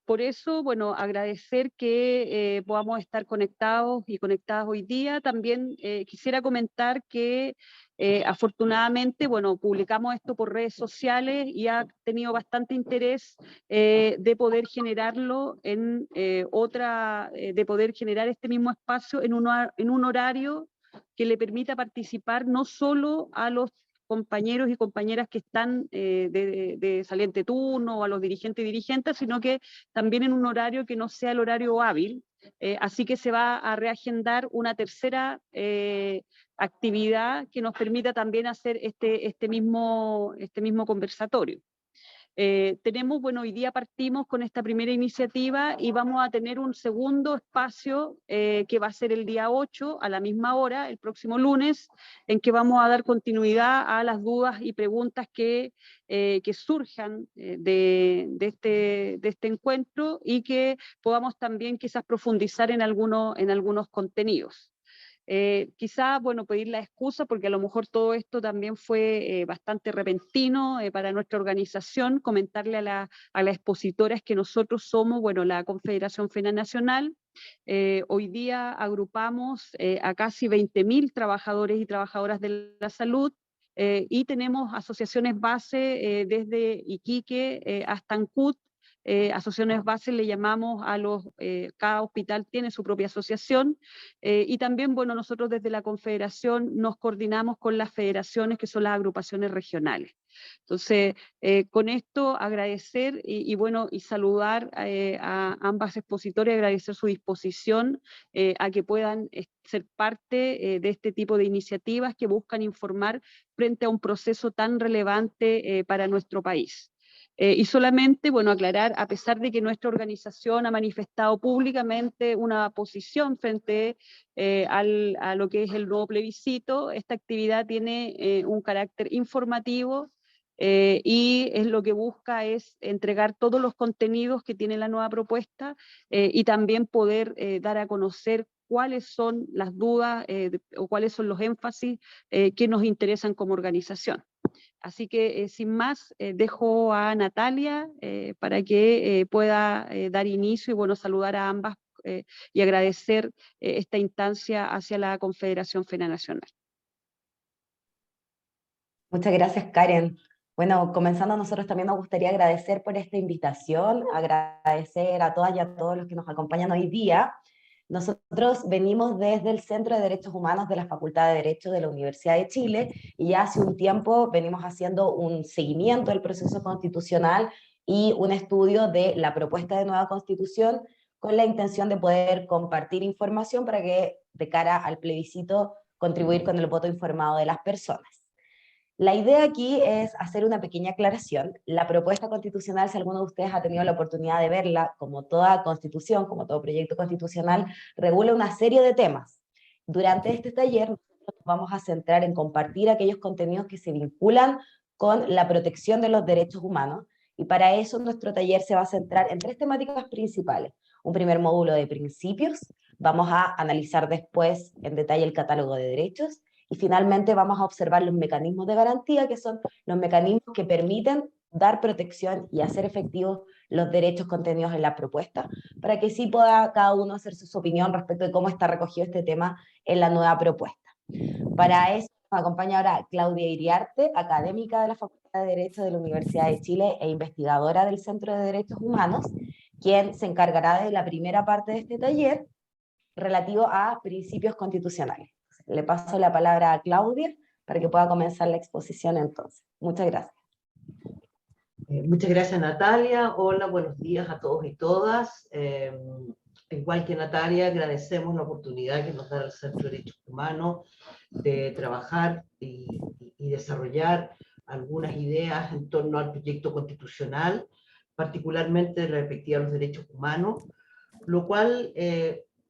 Por eso, bueno, agradecer que podamos estar conectados y conectadas hoy día. También quisiera comentar que afortunadamente, bueno, publicamos esto por redes sociales y ha tenido bastante interés de poder generarlo en de poder generar este mismo espacio en un horario que le permita participar no solo a los compañeros y compañeras que están de saliente turno o a los dirigentes y dirigentes, sino que también en un horario que no sea el horario hábil. Así que se va a reagendar una tercera actividad que nos permita también hacer este mismo conversatorio. Tenemos, bueno, hoy día partimos con esta primera iniciativa y vamos a tener un segundo espacio que va a ser el día 8 a la misma hora, el próximo lunes, en que vamos a dar continuidad a las dudas y preguntas que surjan de este encuentro y que podamos también quizás profundizar en algunos contenidos. Quizá, bueno, pedir la excusa porque a lo mejor todo esto también fue bastante repentino para nuestra organización, comentarle a las expositoras que nosotros somos, bueno, la Confederación FENA Nacional. Hoy día agrupamos a casi 20.000 trabajadores y trabajadoras de la salud, y tenemos asociaciones base desde Iquique hasta Ancud. Asociaciones bases le llamamos a cada hospital tiene su propia asociación, y también, bueno, nosotros desde la Confederación nos coordinamos con las federaciones que son las agrupaciones regionales. Entonces, con esto agradecer bueno, y saludar a ambas expositoras y agradecer su disposición a que puedan ser parte de este tipo de iniciativas que buscan informar frente a un proceso tan relevante para nuestro país. Y solamente, bueno, aclarar, a pesar de que nuestra organización ha manifestado públicamente una posición frente a lo que es el nuevo plebiscito, esta actividad tiene un carácter informativo y es lo que busca es entregar todos los contenidos que tiene la nueva propuesta y también poder dar a conocer cuáles son las dudas o cuáles son los énfasis que nos interesan como organización. Así que sin más, dejo a Natalia para que pueda dar inicio y bueno, saludar a ambas y agradecer esta instancia hacia la Confederación FENA Nacional. Muchas gracias, Karen. Bueno, comenzando, nosotros también nos gustaría agradecer por esta invitación, agradecer a todas y a todos los que nos acompañan hoy día. Nosotros venimos desde el Centro de Derechos Humanos de la Facultad de Derecho de la Universidad de Chile y ya hace un tiempo venimos haciendo un seguimiento del proceso constitucional y un estudio de la propuesta de nueva constitución con la intención de poder compartir información para que de cara al plebiscito contribuir con el voto informado de las personas. La idea aquí es hacer una pequeña aclaración. La propuesta constitucional, si alguno de ustedes ha tenido la oportunidad de verla, como toda constitución, como todo proyecto constitucional, regula una serie de temas. Durante este taller nos vamos a centrar en compartir aquellos contenidos que se vinculan con la protección de los derechos humanos, y para eso nuestro taller se va a centrar en tres temáticas principales. Un primer módulo de principios, vamos a analizar después en detalle el catálogo de derechos, y finalmente vamos a observar los mecanismos de garantía, que son los mecanismos que permiten dar protección y hacer efectivos los derechos contenidos en la propuesta, para que sí pueda cada uno hacerse su opinión respecto de cómo está recogido este tema en la nueva propuesta. Para eso nos acompaña ahora Claudia Iriarte, académica de la Facultad de Derecho de la Universidad de Chile e investigadora del Centro de Derechos Humanos, quien se encargará de la primera parte de este taller relativo a principios constitucionales. Le paso la palabra a Claudia para que pueda comenzar la exposición entonces. Muchas gracias. Muchas gracias, Natalia. Hola, buenos días a todos y todas. Igual que Natalia, agradecemos la oportunidad que nos da el Centro de Derechos Humanos de trabajar y desarrollar algunas ideas en torno al proyecto constitucional, particularmente de la perspectiva de los derechos humanos, lo cual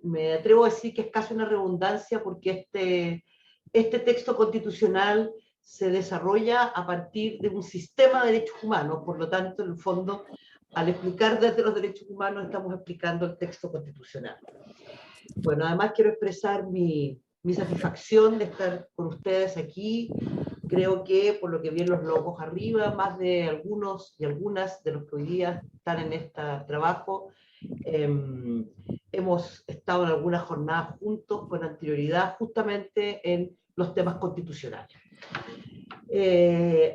me atrevo a decir que es casi una redundancia porque este texto constitucional se desarrolla a partir de un sistema de derechos humanos, por lo tanto, en el fondo, al explicar desde los derechos humanos, estamos explicando el texto constitucional. Bueno, además quiero expresar mi satisfacción de estar con ustedes aquí, Creo que, por lo que vi en los logos arriba, más de algunos y algunas de los que hoy día están en este trabajo, hemos estado en algunas jornadas juntos con anterioridad justamente en los temas constitucionales.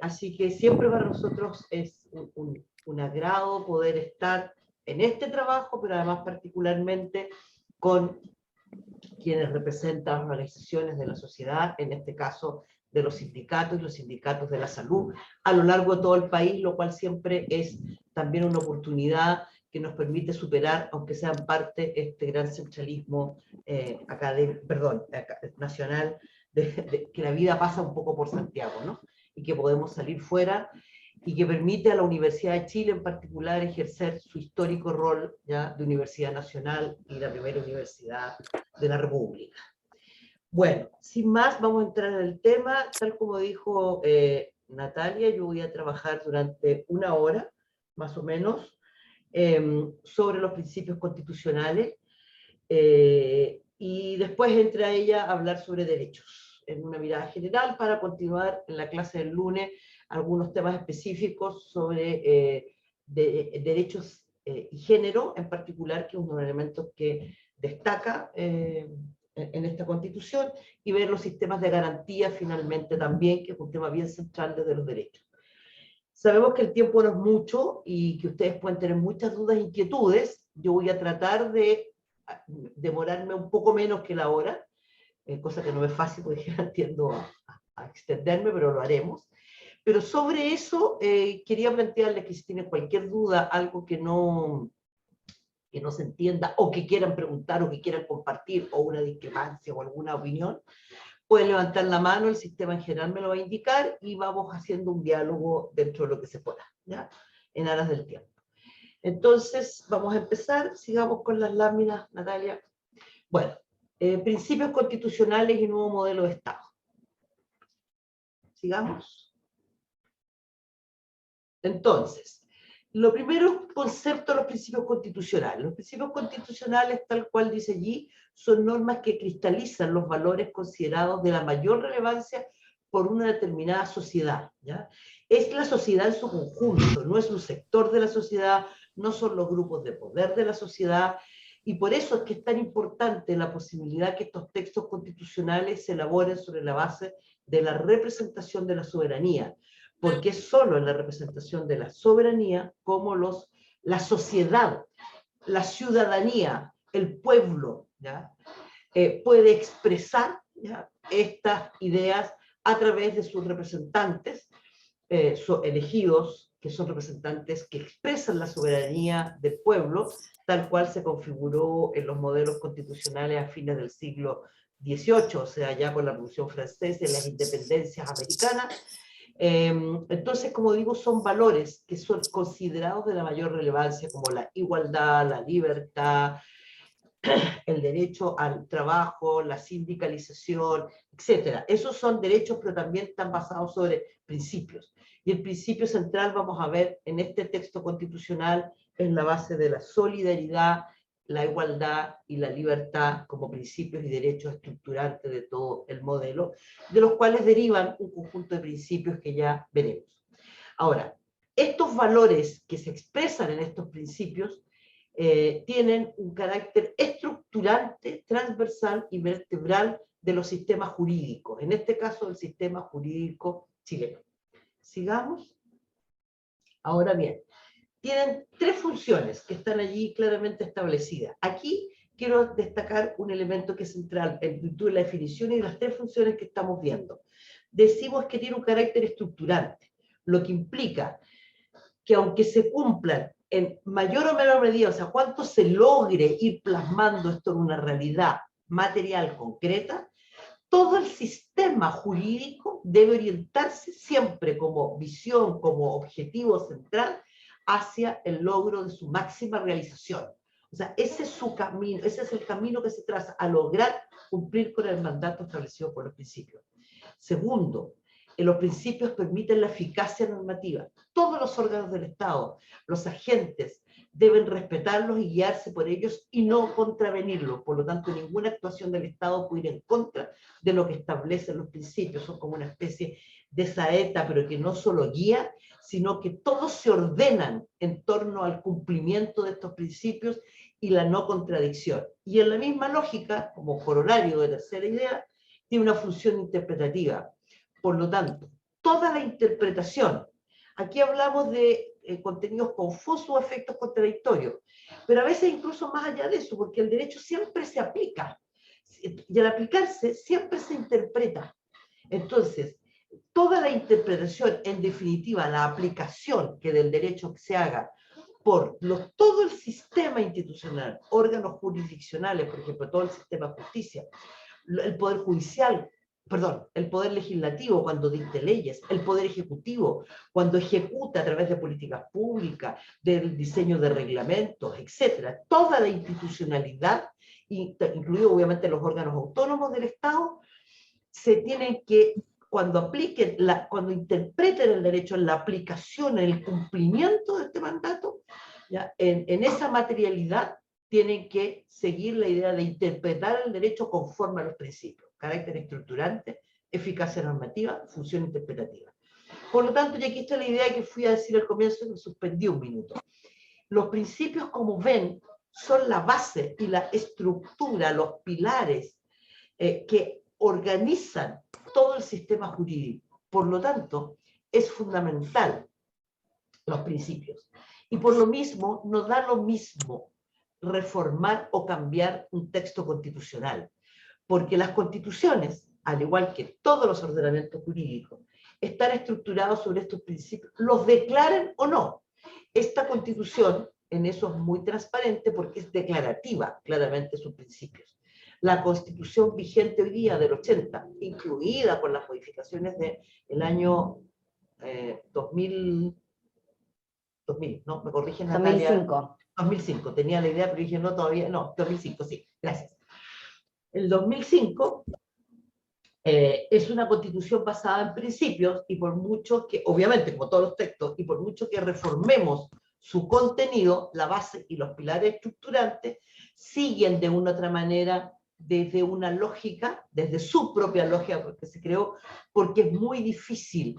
Así que siempre para nosotros es un agrado poder estar en este trabajo, pero además particularmente con quienes representan las organizaciones de la sociedad, en este caso de los sindicatos y los sindicatos de la salud, a lo largo de todo el país, lo cual siempre es también una oportunidad que nos permite superar, aunque sea en parte, este gran centralismo nacional, que la vida pasa un poco por Santiago, ¿no? Y que podemos salir fuera, y que permite a la Universidad de Chile en particular ejercer su histórico rol ya de universidad nacional y la primera universidad de la República. Bueno, sin más, vamos a entrar en el tema. Tal como dijo Natalia, yo voy a trabajar durante 1 hora, más o menos, sobre los principios constitucionales, y después entra ella a hablar sobre derechos, en una mirada general, para continuar en la clase del lunes algunos temas específicos sobre derechos y género, en particular, que es uno de los elementos que destaca en esta Constitución, y ver los sistemas de garantía finalmente también, que es un tema bien central desde los derechos. Sabemos que el tiempo no es mucho y que ustedes pueden tener muchas dudas e inquietudes. Yo voy a tratar de demorarme un poco menos que la hora, cosa que no es fácil porque tiendo a extenderme, pero lo haremos. Pero sobre eso quería plantearles que si tienen cualquier duda, algo que no se entienda, o que quieran preguntar, o que quieran compartir, o una discrepancia, o alguna opinión, pueden levantar la mano, el sistema en general me lo va a indicar, y vamos haciendo un diálogo dentro de lo que se pueda, ¿ya? En aras del tiempo. Entonces, vamos a empezar, sigamos con las láminas, Natalia. Bueno, principios constitucionales y nuevo modelo de Estado. Sigamos. Entonces, lo primero, concepto de los principios constitucionales. Los principios constitucionales, tal cual dice allí, son normas que cristalizan los valores considerados de la mayor relevancia por una determinada sociedad, ¿ya? Es la sociedad en su conjunto, no es un sector de la sociedad, no son los grupos de poder de la sociedad, y por eso es que es tan importante la posibilidad que estos textos constitucionales se elaboren sobre la base de la representación de la soberanía, porque es solo en la representación de la soberanía como la sociedad, la ciudadanía, el pueblo, ¿ya? Puede expresar, ¿ya?, estas ideas a través de sus representantes elegidos, que son representantes que expresan la soberanía del pueblo, tal cual se configuró en los modelos constitucionales a fines del siglo XVIII, o sea, ya con la Revolución Francesa y las independencias americanas. Entonces, como digo, son valores que son considerados de la mayor relevancia, como la igualdad, la libertad, el derecho al trabajo, la sindicalización, etc. Esos son derechos, pero también están basados sobre principios. Y el principio central, vamos a ver en este texto constitucional, es la base de la solidaridad, la igualdad y la libertad como principios y derechos estructurantes de todo el modelo, de los cuales derivan un conjunto de principios que ya veremos. Ahora, estos valores que se expresan en estos principios tienen un carácter estructurante, transversal y vertebral de los sistemas jurídicos, en este caso el sistema jurídico chileno. Sigamos. Ahora bien, tienen 3 funciones que están allí claramente establecidas. Aquí quiero destacar un elemento que es central en virtud de la definición y de las 3 funciones que estamos viendo. Decimos que tiene un carácter estructurante, lo que implica que aunque se cumplan en mayor o menor medida, o sea, cuánto se logre ir plasmando esto en una realidad material concreta, todo el sistema jurídico debe orientarse siempre como visión, como objetivo central, hacia el logro de su máxima realización. O sea, ese es su camino, ese es el camino que se traza a lograr cumplir con el mandato establecido por los principios. Segundo, los principios permiten la eficacia normativa. Todos los órganos del Estado, los agentes deben respetarlos y guiarse por ellos y no contravenirlos. Por lo tanto, ninguna actuación del Estado puede ir en contra de lo que establecen los principios. Son como una especie de saeta, pero que no solo guía, sino que todos se ordenan en torno al cumplimiento de estos principios y la no contradicción. Y en la misma lógica, como corolario de la tercera idea, tiene una función interpretativa. Por lo tanto, toda la interpretación, aquí hablamos de contenidos confusos o efectos contradictorios, pero a veces incluso más allá de eso, porque el derecho siempre se aplica, y al aplicarse siempre se interpreta. Entonces, toda la interpretación, en definitiva, la aplicación que del derecho se haga por todo el sistema institucional, órganos jurisdiccionales, por ejemplo, todo el sistema de justicia, el poder judicial, perdón, el poder legislativo cuando dicte leyes, el poder ejecutivo cuando ejecuta a través de políticas públicas, del diseño de reglamentos, etcétera. Toda la institucionalidad, incluido obviamente los órganos autónomos del Estado, se tienen que, cuando apliquen, cuando interpreten el derecho en la aplicación, en el cumplimiento de este mandato, ¿ya? En esa materialidad tienen que seguir la idea de interpretar el derecho conforme a los principios: carácter estructurante, eficacia normativa, función interpretativa. Por lo tanto, y aquí está la idea que fui a decir al comienzo y me suspendí un minuto. Los principios, como ven, son la base y la estructura, los pilares que organizan todo el sistema jurídico. Por lo tanto, es fundamental los principios. Y por lo mismo, no da lo mismo reformar o cambiar un texto constitucional, porque las constituciones, al igual que todos los ordenamientos jurídicos, están estructurados sobre estos principios, los declaren o no. Esta constitución en eso es muy transparente porque es declarativa, claramente, sus principios. La constitución vigente hoy día del 80, incluida con las modificaciones del año 2000, no, me corrigen Natalia. 2005. 2005, tenía la idea, pero dije no, todavía, no, 2005, sí, gracias. El 2005 es una constitución basada en principios y por mucho que, obviamente, como todos los textos, y por mucho que reformemos su contenido, la base y los pilares estructurantes siguen de una u otra manera desde una lógica, desde su propia lógica, porque se creó, porque es muy difícil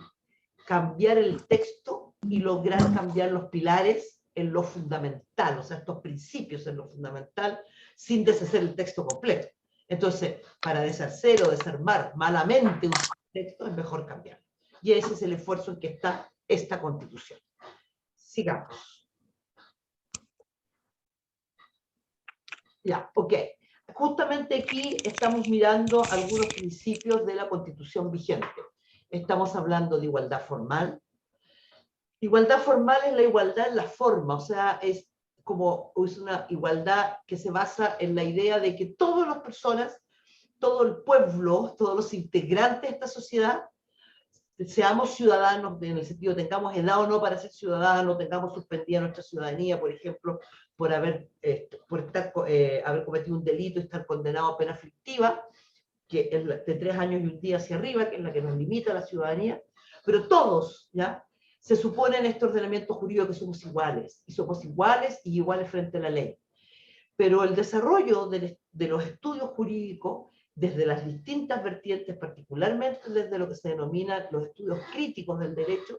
cambiar el texto y lograr cambiar los pilares en lo fundamental, o sea, estos principios en lo fundamental, sin deshacer el texto completo. Entonces, para deshacer o desarmar malamente un texto, es mejor cambiarlo. Y ese es el esfuerzo en que está esta Constitución. Sigamos. Ya, ok. Justamente aquí estamos mirando algunos principios de la Constitución vigente. Estamos hablando de igualdad formal. Igualdad formal es la igualdad en la forma, o sea, es una igualdad que se basa en la idea de que todas las personas, todo el pueblo, todos los integrantes de esta sociedad, seamos ciudadanos en el sentido, tengamos edad o no para ser ciudadanos, tengamos suspendida nuestra ciudadanía, por ejemplo, por haber cometido un delito y estar condenado a pena aflictiva, que es de 3 años y un día hacia arriba, que es la que nos limita la ciudadanía, pero todos, ¿ya? Se supone en este ordenamiento jurídico que somos iguales, y somos iguales y iguales frente a la ley. Pero el desarrollo de los estudios jurídicos, desde las distintas vertientes, particularmente desde lo que se denomina los estudios críticos del derecho,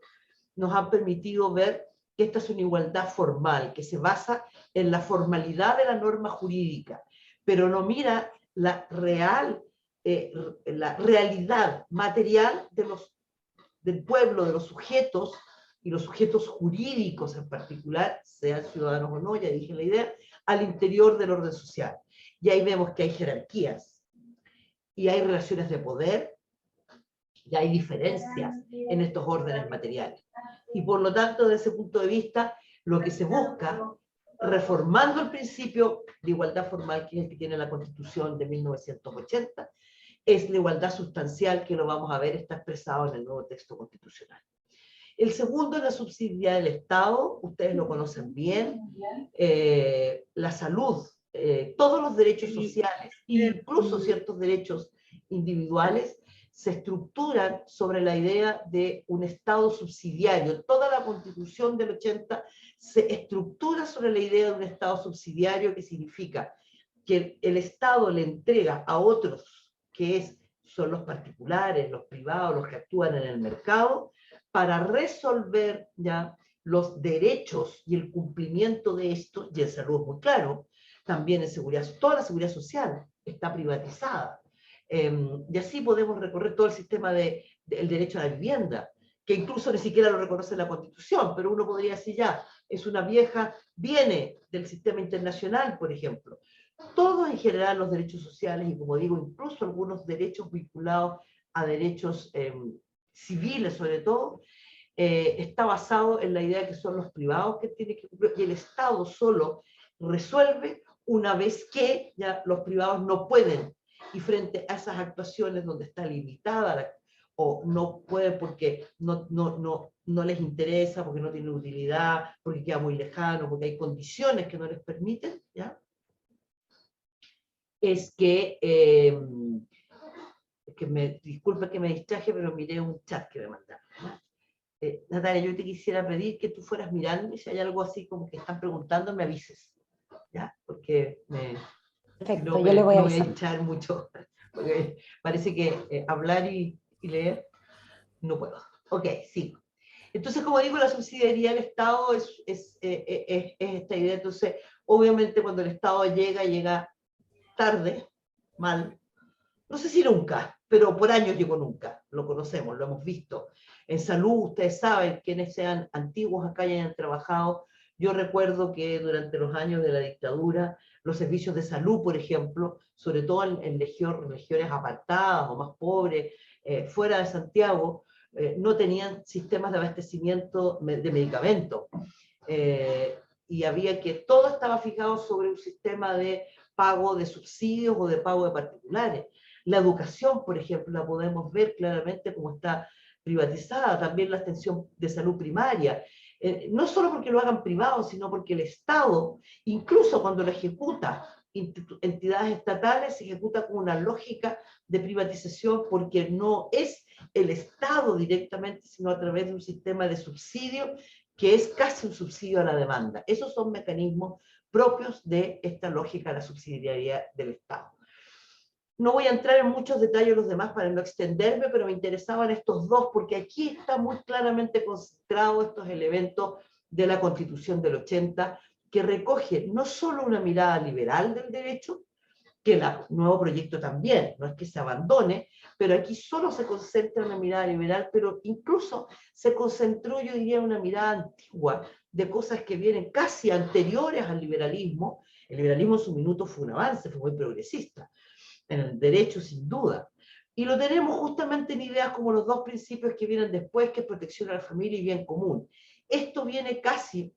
nos han permitido ver que esta es una igualdad formal, que se basa en la formalidad de la norma jurídica, pero no mira la realidad material del pueblo, de los sujetos, y los sujetos jurídicos en particular, sean ciudadanos o no, ya dije la idea, al interior del orden social. Y ahí vemos que hay jerarquías, y hay relaciones de poder, y hay diferencias en estos órdenes materiales. Y por lo tanto, desde ese punto de vista, lo que se busca, reformando el principio de igualdad formal, que es el que tiene la Constitución de 1980, es la igualdad sustancial, que lo vamos a ver, está expresado en el nuevo texto constitucional. El segundo es la subsidiariedad del Estado, ustedes lo conocen bien, la salud, todos los derechos sociales, incluso ciertos derechos individuales, se estructuran sobre la idea de un Estado subsidiario. Toda la Constitución del 80 se estructura sobre la idea de un Estado subsidiario, que significa que el Estado le entrega a otros, son los particulares, los privados, los que actúan en el mercado, para resolver ya los derechos y el cumplimiento de estos, y en salud es muy claro, también en seguridad, toda la seguridad social está privatizada. Y así podemos recorrer todo el sistema del derecho a la vivienda, que incluso ni siquiera lo reconoce la Constitución, pero uno podría decir ya, es una vieja, viene del sistema internacional, por ejemplo. Todos en general los derechos sociales, y como digo, incluso algunos derechos vinculados a derechos civiles sobre todo, está basado en la idea de que son los privados que tienen que cumplir, y el Estado solo resuelve una vez que ya los privados no pueden, y frente a esas actuaciones donde está limitada o no pueden porque no les interesa, porque no tienen utilidad, porque queda muy lejano, porque hay condiciones que no les permiten, ¿ya? Es que, disculpa que me distraje, pero miré un chat que me mandaron, ¿no? Natalia, yo te quisiera pedir que tú fueras mirando y si hay algo así como que están preguntando, me avises, ¿ya? Porque Perfecto, no yo le voy a voy a avisar. echar mucho, porque parece que hablar y leer no puedo. Ok, sí. Entonces, como digo, la subsidiariedad del Estado es esta idea. Entonces, obviamente cuando el Estado llega tarde, mal, no sé si nunca, pero por años llegó nunca, lo conocemos, lo hemos visto. En salud, ustedes saben, quienes sean antiguos acá y hayan trabajado, yo recuerdo que durante los años de la dictadura, los servicios de salud, por ejemplo, sobre todo en regiones apartadas o más pobres, fuera de Santiago, no tenían sistemas de abastecimiento de medicamentos. Y había que, todo estaba fijado sobre un sistema de pago de subsidios o de pago de particulares. La educación, por ejemplo, la podemos ver claramente como está privatizada, también la atención de salud primaria, no solo porque lo hagan privados, sino porque el Estado, incluso cuando lo ejecuta entidades estatales, se ejecuta con una lógica de privatización porque no es el Estado directamente, sino a través de un sistema de subsidio que es casi un subsidio a la demanda. Esos son mecanismos propios de esta lógica de la subsidiariedad del Estado. No voy a entrar en muchos detalles los demás para no extenderme, pero me interesaban estos dos porque aquí está muy claramente concentrado estos elementos de la Constitución del 80, que recoge no solo una mirada liberal del derecho, que el nuevo proyecto también, no es que se abandone, pero aquí solo se concentra una mirada liberal, pero incluso se concentró, yo diría, una mirada antigua de cosas que vienen casi anteriores al liberalismo. El liberalismo en su minuto fue un avance, fue muy progresista, en el derecho sin duda. Y lo tenemos justamente en ideas como los dos principios que vienen después, que es protección a la familia y bien común. Esto viene casi,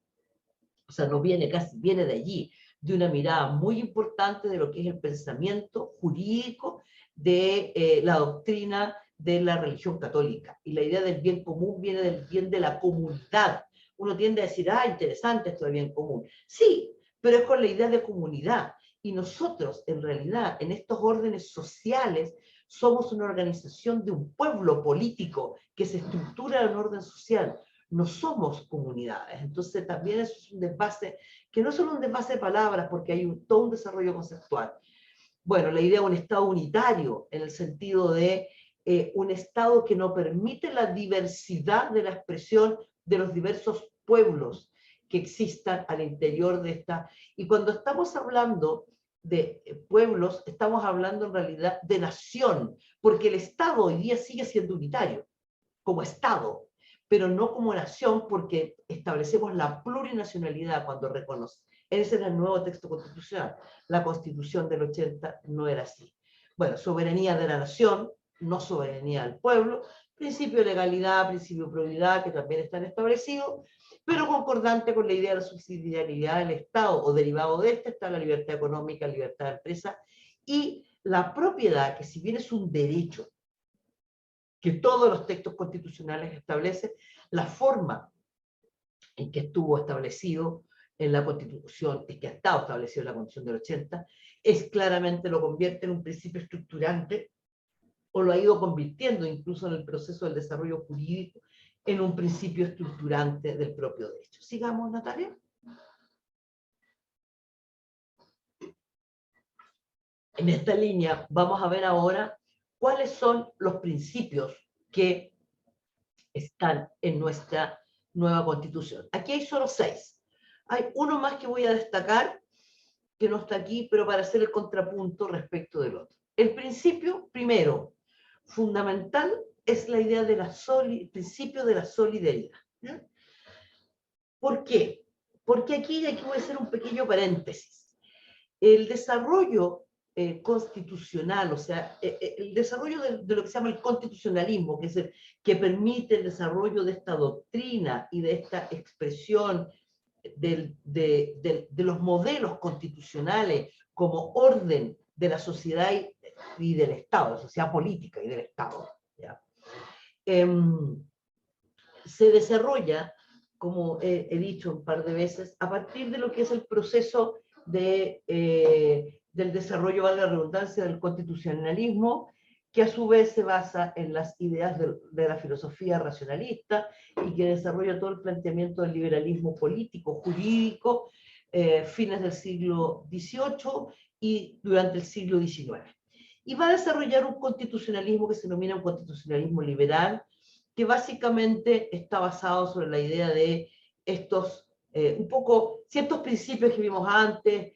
o sea, no viene casi, viene de allí, de una mirada muy importante de lo que es el pensamiento jurídico de la doctrina de la religión católica. Y la idea del bien común viene del bien de la comunidad. Uno tiende a decir, ah, interesante esto del bien común. Sí, pero es con la idea de comunidad. Y nosotros, en realidad, en estos órdenes sociales, somos una organización de un pueblo político que se estructura en un orden social. No somos comunidades. Entonces también eso es un desfase, que no es solo un desfase de palabras, porque hay todo un desarrollo conceptual. Bueno, la idea de un Estado unitario, en el sentido de un Estado que no permite la diversidad de la expresión de los diversos pueblos que existan al interior de esta. Y cuando estamos hablando de pueblos, estamos hablando en realidad de nación, porque el Estado hoy día sigue siendo unitario, como Estado, pero no como nación, porque establecemos la plurinacionalidad cuando reconoce. Ese era el nuevo texto constitucional. La Constitución del 80 no era así. Bueno, soberanía de la nación, no soberanía del pueblo, principio de legalidad, principio de probidad, que también están establecidos, pero concordante con la idea de la subsidiariedad del Estado, o derivado de esta está la libertad económica, libertad de empresa, y la propiedad, que si bien es un derecho, que todos los textos constitucionales establecen, la forma en que estuvo establecido en la Constitución, es que ha estado establecido en la Constitución del 80, es claramente lo convierte en un principio estructurante o lo ha ido convirtiendo incluso en el proceso del desarrollo jurídico en un principio estructurante del propio derecho. Sigamos, Natalia. En esta línea vamos a ver ahora cuáles son los principios que están en nuestra nueva Constitución. Aquí hay solo 6. Hay uno más que voy a destacar, que no está aquí, pero para hacer el contrapunto respecto del otro. El principio, primero, fundamental, es la idea de el principio de la solidaridad. ¿Ya? ¿Por qué? Porque aquí voy a hacer un pequeño paréntesis. El desarrollo constitucional, o sea, el desarrollo de lo que se llama el constitucionalismo, que es el que permite el desarrollo de esta doctrina y de esta expresión de los modelos constitucionales como orden de la sociedad y del Estado, de la sociedad política y del Estado, ¿ya? Se desarrolla, como he dicho un par de veces, a partir de lo que es el proceso del desarrollo, valga la redundancia, del constitucionalismo, que a su vez se basa en las ideas de la filosofía racionalista y que desarrolla todo el planteamiento del liberalismo político, jurídico, fines del siglo XVIII y durante el siglo XIX. Y va a desarrollar un constitucionalismo que se denomina un constitucionalismo liberal, que básicamente está basado sobre la idea de estos, un poco, ciertos principios que vimos antes,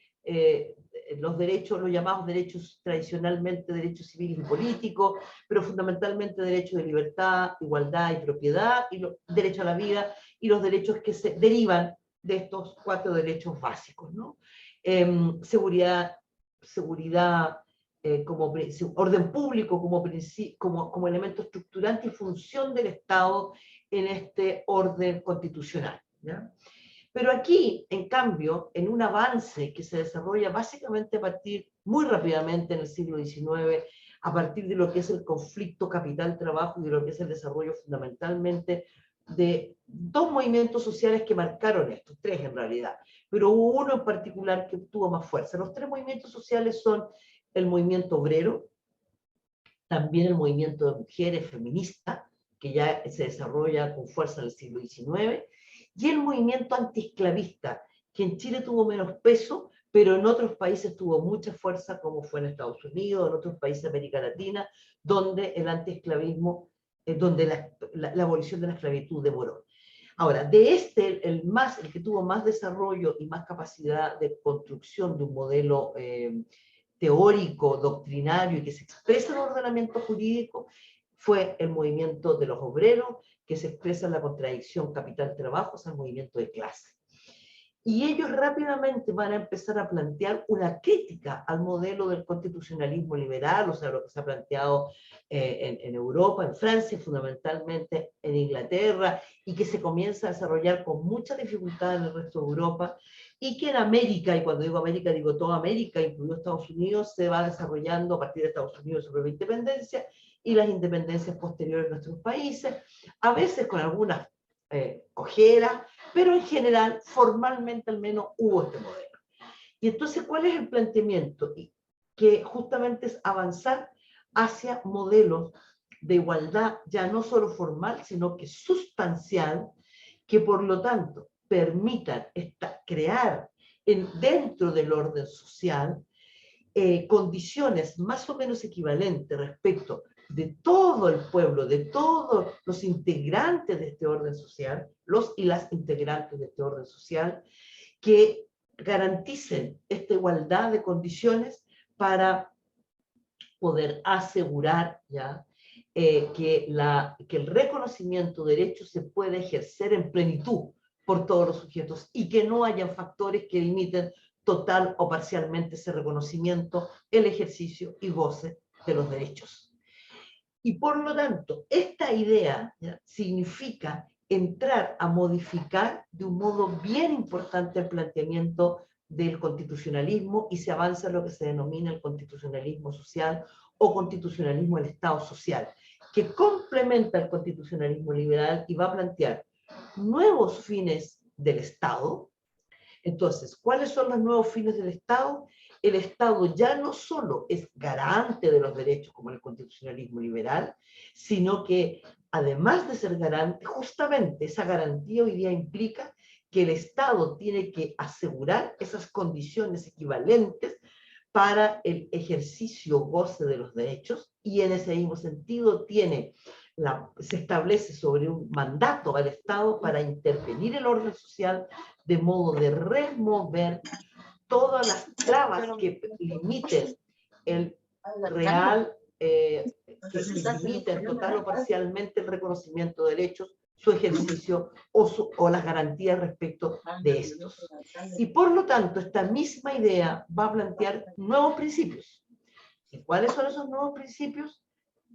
los derechos, los llamados derechos tradicionalmente derechos civiles y políticos, pero fundamentalmente derechos de libertad, igualdad y propiedad, y derecho a la vida, y los derechos que se derivan de estos 4 derechos básicos, ¿no? Seguridad, como orden público, como elemento estructurante y función del Estado en este orden constitucional, ¿ya? Pero aquí, en cambio, en un avance que se desarrolla básicamente muy rápidamente en el siglo XIX, a partir de lo que es el conflicto capital-trabajo y de lo que es el desarrollo fundamentalmente de 2 movimientos sociales que marcaron esto, 3 en realidad, pero hubo uno en particular que tuvo más fuerza. Los 3 movimientos sociales son el movimiento obrero, también el movimiento de mujeres feminista, que ya se desarrolla con fuerza en el siglo XIX, y el movimiento antiesclavista, que en Chile tuvo menos peso, pero en otros países tuvo mucha fuerza, como fue en Estados Unidos, en otros países de América Latina, donde el antiesclavismo, donde la abolición de la esclavitud demoró. Ahora, de el que tuvo más desarrollo y más capacidad de construcción de un modelo teórico, doctrinario y que se expresa en el ordenamiento jurídico, fue el movimiento de los obreros, que se expresa en la contradicción capital-trabajo, o sea, el movimiento de clase. Y ellos rápidamente van a empezar a plantear una crítica al modelo del constitucionalismo liberal, o sea, lo que se ha planteado en Europa, en Francia, fundamentalmente en Inglaterra, y que se comienza a desarrollar con mucha dificultad en el resto de Europa, y que en América, y cuando digo América digo toda América, incluido Estados Unidos, se va desarrollando a partir de Estados Unidos sobre la independencia y las independencias posteriores de nuestros países, a veces con algunas ojeras, pero en general, formalmente al menos, hubo este modelo. Y entonces, ¿cuál es el planteamiento? Que justamente es avanzar hacia modelos de igualdad, ya no solo formal, sino que sustancial, que por lo tanto permitan crear dentro del orden social condiciones más o menos equivalentes respecto de todo el pueblo, de todos los integrantes de este orden social, los y las integrantes de este orden social, que garanticen esta igualdad de condiciones para poder asegurar ya que el reconocimiento de derechos se puede ejercer en plenitud por todos los sujetos y que no hayan factores que limiten total o parcialmente ese reconocimiento, el ejercicio y goce de los derechos. Y por lo tanto, esta idea, ¿ya?, significa entrar a modificar de un modo bien importante el planteamiento del constitucionalismo y se avanza en lo que se denomina el constitucionalismo social o constitucionalismo del Estado social, que complementa el constitucionalismo liberal y va a plantear nuevos fines del Estado, Entonces, ¿cuáles son los nuevos fines del Estado? El Estado ya no solo es garante de los derechos como el constitucionalismo liberal, sino que además de ser garante, justamente esa garantía hoy día implica que el Estado tiene que asegurar esas condiciones equivalentes para el ejercicio goce de los derechos, y en ese mismo sentido se establece sobre un mandato al Estado para intervenir el orden social de modo de remover todas las trabas que limiten el real, que limiten total o parcialmente el reconocimiento de derechos, su ejercicio o las garantías respecto de estos. Y por lo tanto, esta misma idea va a plantear nuevos principios. ¿Y cuáles son esos nuevos principios?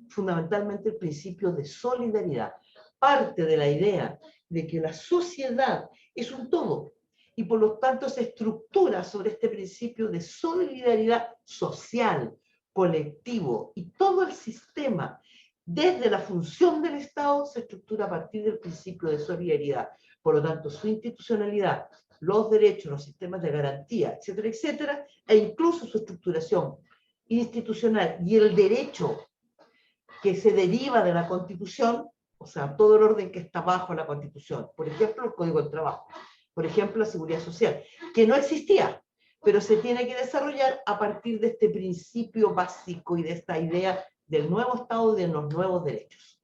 Fundamentalmente el principio de solidaridad. Parte de la idea de que la sociedad es un todo, y por lo tanto se estructura sobre este principio de solidaridad social, colectivo, y todo el sistema, desde la función del Estado, se estructura a partir del principio de solidaridad. Por lo tanto, su institucionalidad, los derechos, los sistemas de garantía, etcétera, etcétera, e incluso su estructuración institucional y el derecho que se deriva de la Constitución, o sea, todo el orden que está bajo la Constitución, por ejemplo, el Código del Trabajo, por ejemplo, la Seguridad Social, que no existía, pero se tiene que desarrollar a partir de este principio básico y de esta idea del nuevo Estado y de los nuevos derechos.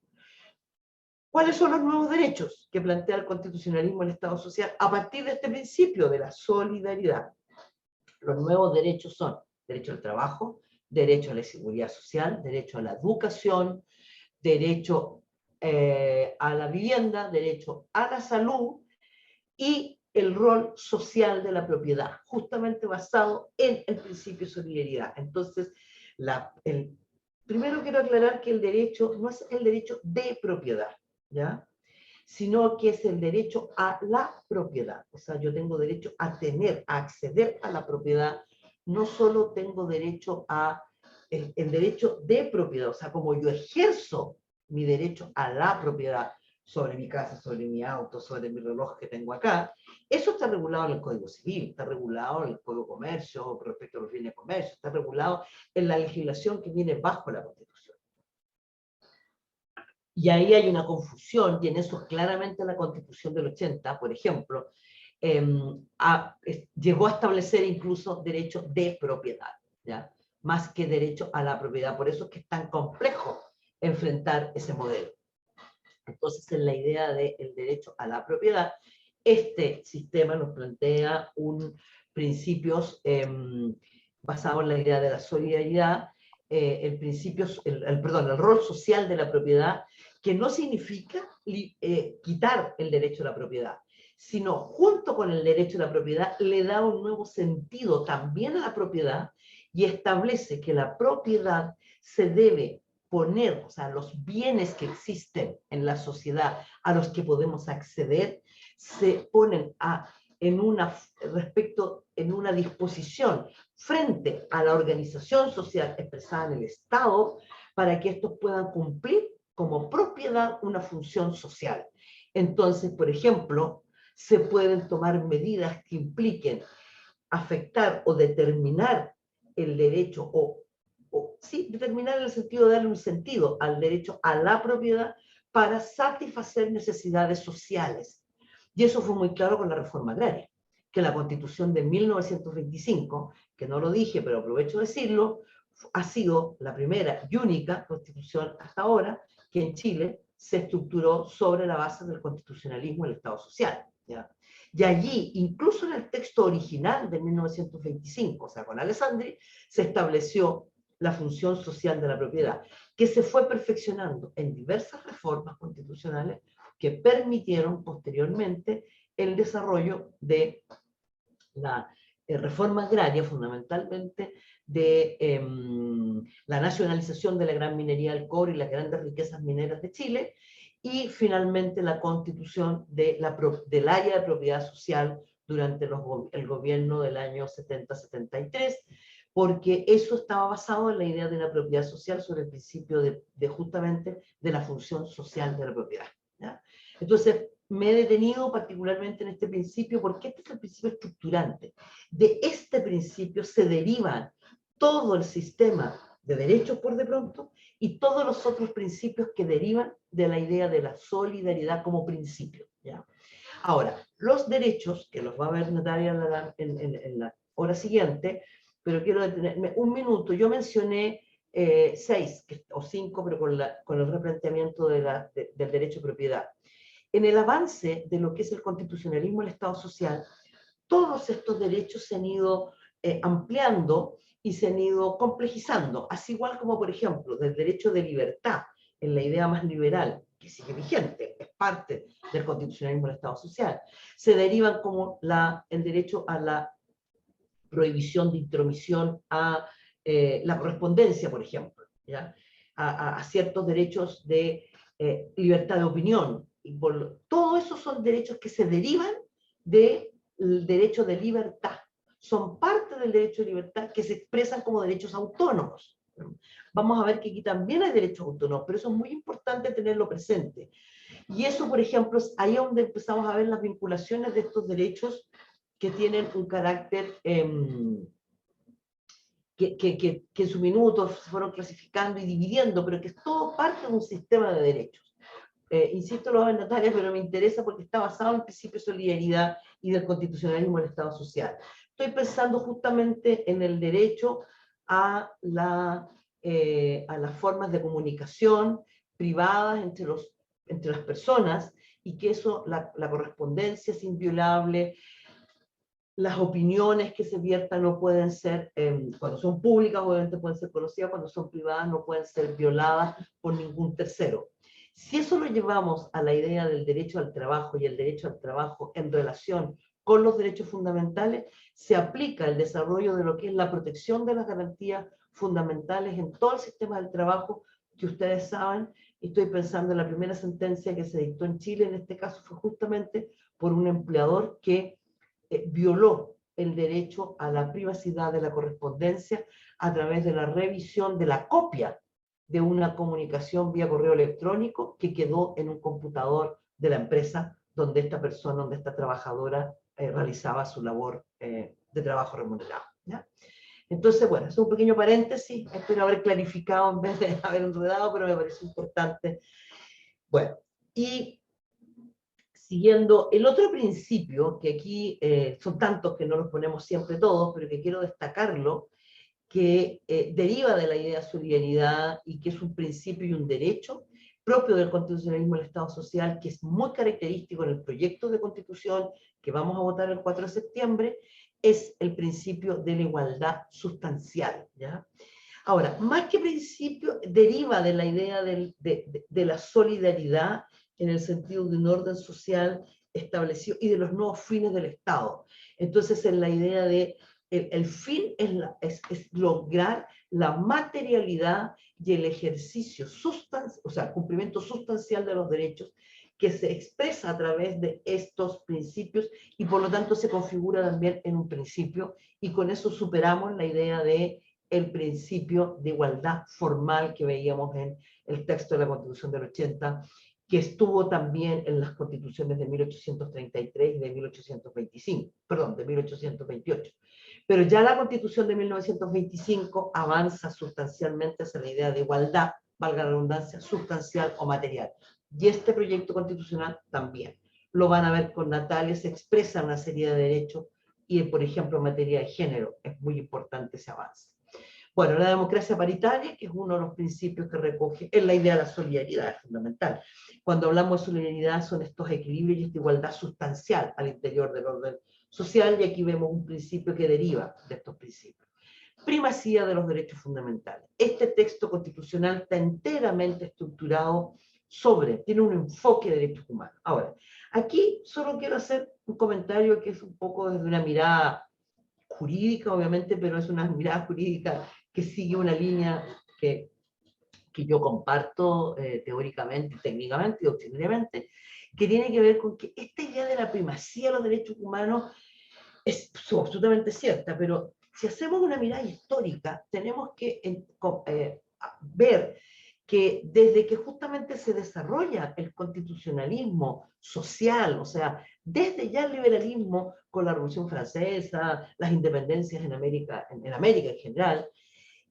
¿Cuáles son los nuevos derechos que plantea el constitucionalismo en el Estado social a partir de este principio de la solidaridad? Los nuevos derechos son derecho al trabajo, derecho a la seguridad social, derecho a la educación, derecho a la vivienda, derecho a la salud y el rol social de la propiedad, justamente basado en el principio de solidaridad. Entonces, primero quiero aclarar que el derecho no es el derecho de propiedad, ¿ya? Sino que es el derecho a la propiedad. O sea, yo tengo derecho a acceder a la propiedad. No solo tengo derecho a el derecho de propiedad, o sea, como yo ejerzo mi derecho a la propiedad sobre mi casa, sobre mi auto, sobre mi reloj que tengo acá, eso está regulado en el Código Civil, está regulado en el Código de Comercio, respecto a los bienes de comercio, está regulado en la legislación que viene bajo la Constitución. Y ahí hay una confusión, y en eso claramente la Constitución del 80, por ejemplo, llegó a establecer incluso derecho de propiedad, ¿ya? Más que derecho a la propiedad. Por eso es que es tan complejo enfrentar ese modelo. Entonces, en la idea del derecho a la propiedad, este sistema nos plantea principios basados en la idea de la solidaridad, el rol social de la propiedad, que no significa quitar el derecho a la propiedad, sino junto con el derecho a la propiedad le da un nuevo sentido también a la propiedad y establece que la propiedad se debe poner, o sea, los bienes que existen en la sociedad a los que podemos acceder, se ponen en una disposición frente a la organización social expresada en el Estado para que estos puedan cumplir como propiedad una función social. Entonces, por ejemplo, se pueden tomar medidas que impliquen afectar o determinar el derecho, determinar en el sentido de darle un sentido al derecho a la propiedad para satisfacer necesidades sociales. Y eso fue muy claro con la reforma agraria, que la Constitución de 1925, que no lo dije, pero aprovecho de decirlo, ha sido la primera y única constitución hasta ahora que en Chile se estructuró sobre la base del constitucionalismo del Estado social, ¿ya? Y allí, incluso en el texto original de 1925, o sea, con Alessandri, se estableció la función social de la propiedad, que se fue perfeccionando en diversas reformas constitucionales que permitieron posteriormente el desarrollo de la reforma agraria, fundamentalmente de la nacionalización de la gran minería del cobre y las grandes riquezas mineras de Chile, y finalmente la constitución del área de propiedad social durante el gobierno del año 70-73, porque eso estaba basado en la idea de la propiedad social sobre el principio justamente de la función social de la propiedad, ¿ya? Entonces, me he detenido particularmente en este principio porque este es el principio estructurante. De este principio se derivan todo el sistema de derechos por de pronto y todos los otros principios que derivan de la idea de la solidaridad como principio, ¿ya? Ahora, los derechos, que los va a ver Natalia en la hora siguiente, pero quiero detenerme un minuto. Yo mencioné 6 o 5, pero con el replanteamiento del derecho de propiedad. En el avance de lo que es el constitucionalismo y el Estado social, todos estos derechos se han ido ampliando y se han ido complejizando, así igual como, por ejemplo, del derecho de libertad, en la idea más liberal, que sigue vigente, es parte del constitucionalismo del Estado social, se derivan como el derecho a la prohibición de intromisión a la correspondencia, por ejemplo, ¿ya? A ciertos derechos de libertad de opinión. Y todo eso son derechos que se derivan del derecho de libertad. Son parte del derecho de libertad que se expresan como derechos autónomos. Vamos a ver que aquí también hay derechos autónomos, pero eso es muy importante tenerlo presente. Y eso, por ejemplo, es ahí donde empezamos a ver las vinculaciones de estos derechos que tienen un carácter que en su minuto se fueron clasificando y dividiendo, pero que es todo parte de un sistema de derechos. Insisto, lo hago en Natalia, pero me interesa porque está basado en el principio de solidaridad y del constitucionalismo del Estado social. Estoy pensando justamente en el derecho a las formas de comunicación privadas entre las personas, y que eso, la correspondencia es inviolable, las opiniones que se viertan no pueden ser, cuando son públicas obviamente pueden ser conocidas, cuando son privadas no pueden ser violadas por ningún tercero. Si eso lo llevamos a la idea del derecho al trabajo y el derecho al trabajo en relación con los derechos fundamentales, se aplica el desarrollo de lo que es la protección de las garantías fundamentales en todo el sistema del trabajo, que ustedes saben. Estoy pensando en la primera sentencia que se dictó en Chile, en este caso fue justamente por un empleador que violó el derecho a la privacidad de la correspondencia a través de la revisión de la copia de una comunicación vía correo electrónico que quedó en un computador de la empresa donde esta trabajadora realizaba su labor de trabajo remunerado, ¿ya? Entonces, bueno, es un pequeño paréntesis, espero haber clarificado en vez de haber enredado, pero me parece importante. Bueno, y siguiendo el otro principio, que aquí son tantos que no los ponemos siempre todos, pero que quiero destacarlo, que deriva de la idea de solidaridad y que es un principio y un derecho propio del constitucionalismo del Estado social, que es muy característico en el proyecto de constitución que vamos a votar el 4 de septiembre, es el principio de la igualdad sustancial, ¿ya? Ahora, más que principio, deriva de la idea de la solidaridad en el sentido de un orden social establecido y de los nuevos fines del Estado. Entonces, en la idea de el fin es lograr la materialidad y el ejercicio o sea, cumplimiento sustancial de los derechos que se expresa a través de estos principios y por lo tanto se configura también en un principio, y con eso superamos la idea de el principio de igualdad formal que veíamos en el texto de la Constitución del 80, que estuvo también en las constituciones de 1833 y de 1825, perdón, de 1828. Pero ya la Constitución de 1925 avanza sustancialmente hacia la idea de igualdad, valga la redundancia, sustancial o material. Y este proyecto constitucional también. Lo van a ver con Natalia, se expresa una serie de derechos y, por ejemplo, en materia de género, es muy importante ese avance. Bueno, la democracia paritaria, que es uno de los principios que recoge, es la idea de la solidaridad, es fundamental. Cuando hablamos de solidaridad son estos equilibrios y esta igualdad sustancial al interior del orden social, y aquí vemos un principio que deriva de estos principios. Primacía de los derechos fundamentales. Este texto constitucional está enteramente estructurado tiene un enfoque de derechos humanos. Ahora, aquí solo quiero hacer un comentario que es un poco desde una mirada jurídica, obviamente, pero es una mirada jurídica que sigue una línea que yo comparto teóricamente, técnicamente y doctrinariamente, que tiene que ver con que esta idea de la primacía de los derechos humanos es absolutamente cierta, pero si hacemos una mirada histórica, tenemos que ver que desde que justamente se desarrolla el constitucionalismo social, o sea, desde ya el liberalismo con la Revolución Francesa, las independencias en América en general,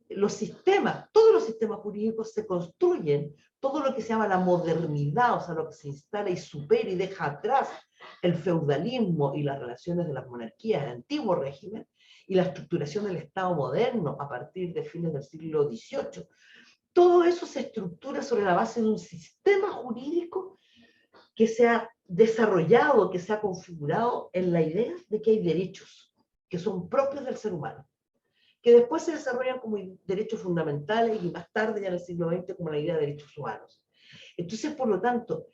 los sistemas, todos los sistemas jurídicos se construyen, todo lo que se llama la modernidad, o sea, lo que se instala y supera y deja atrás el feudalismo y las relaciones de las monarquías del antiguo régimen, y la estructuración del Estado moderno a partir de fines del siglo XVIII. Todo eso se estructura sobre la base de un sistema jurídico que se ha desarrollado, que se ha configurado en la idea de que hay derechos que son propios del ser humano, que después se desarrollan como derechos fundamentales y más tarde, ya en el siglo XX, como la idea de derechos humanos. Entonces, por lo tanto,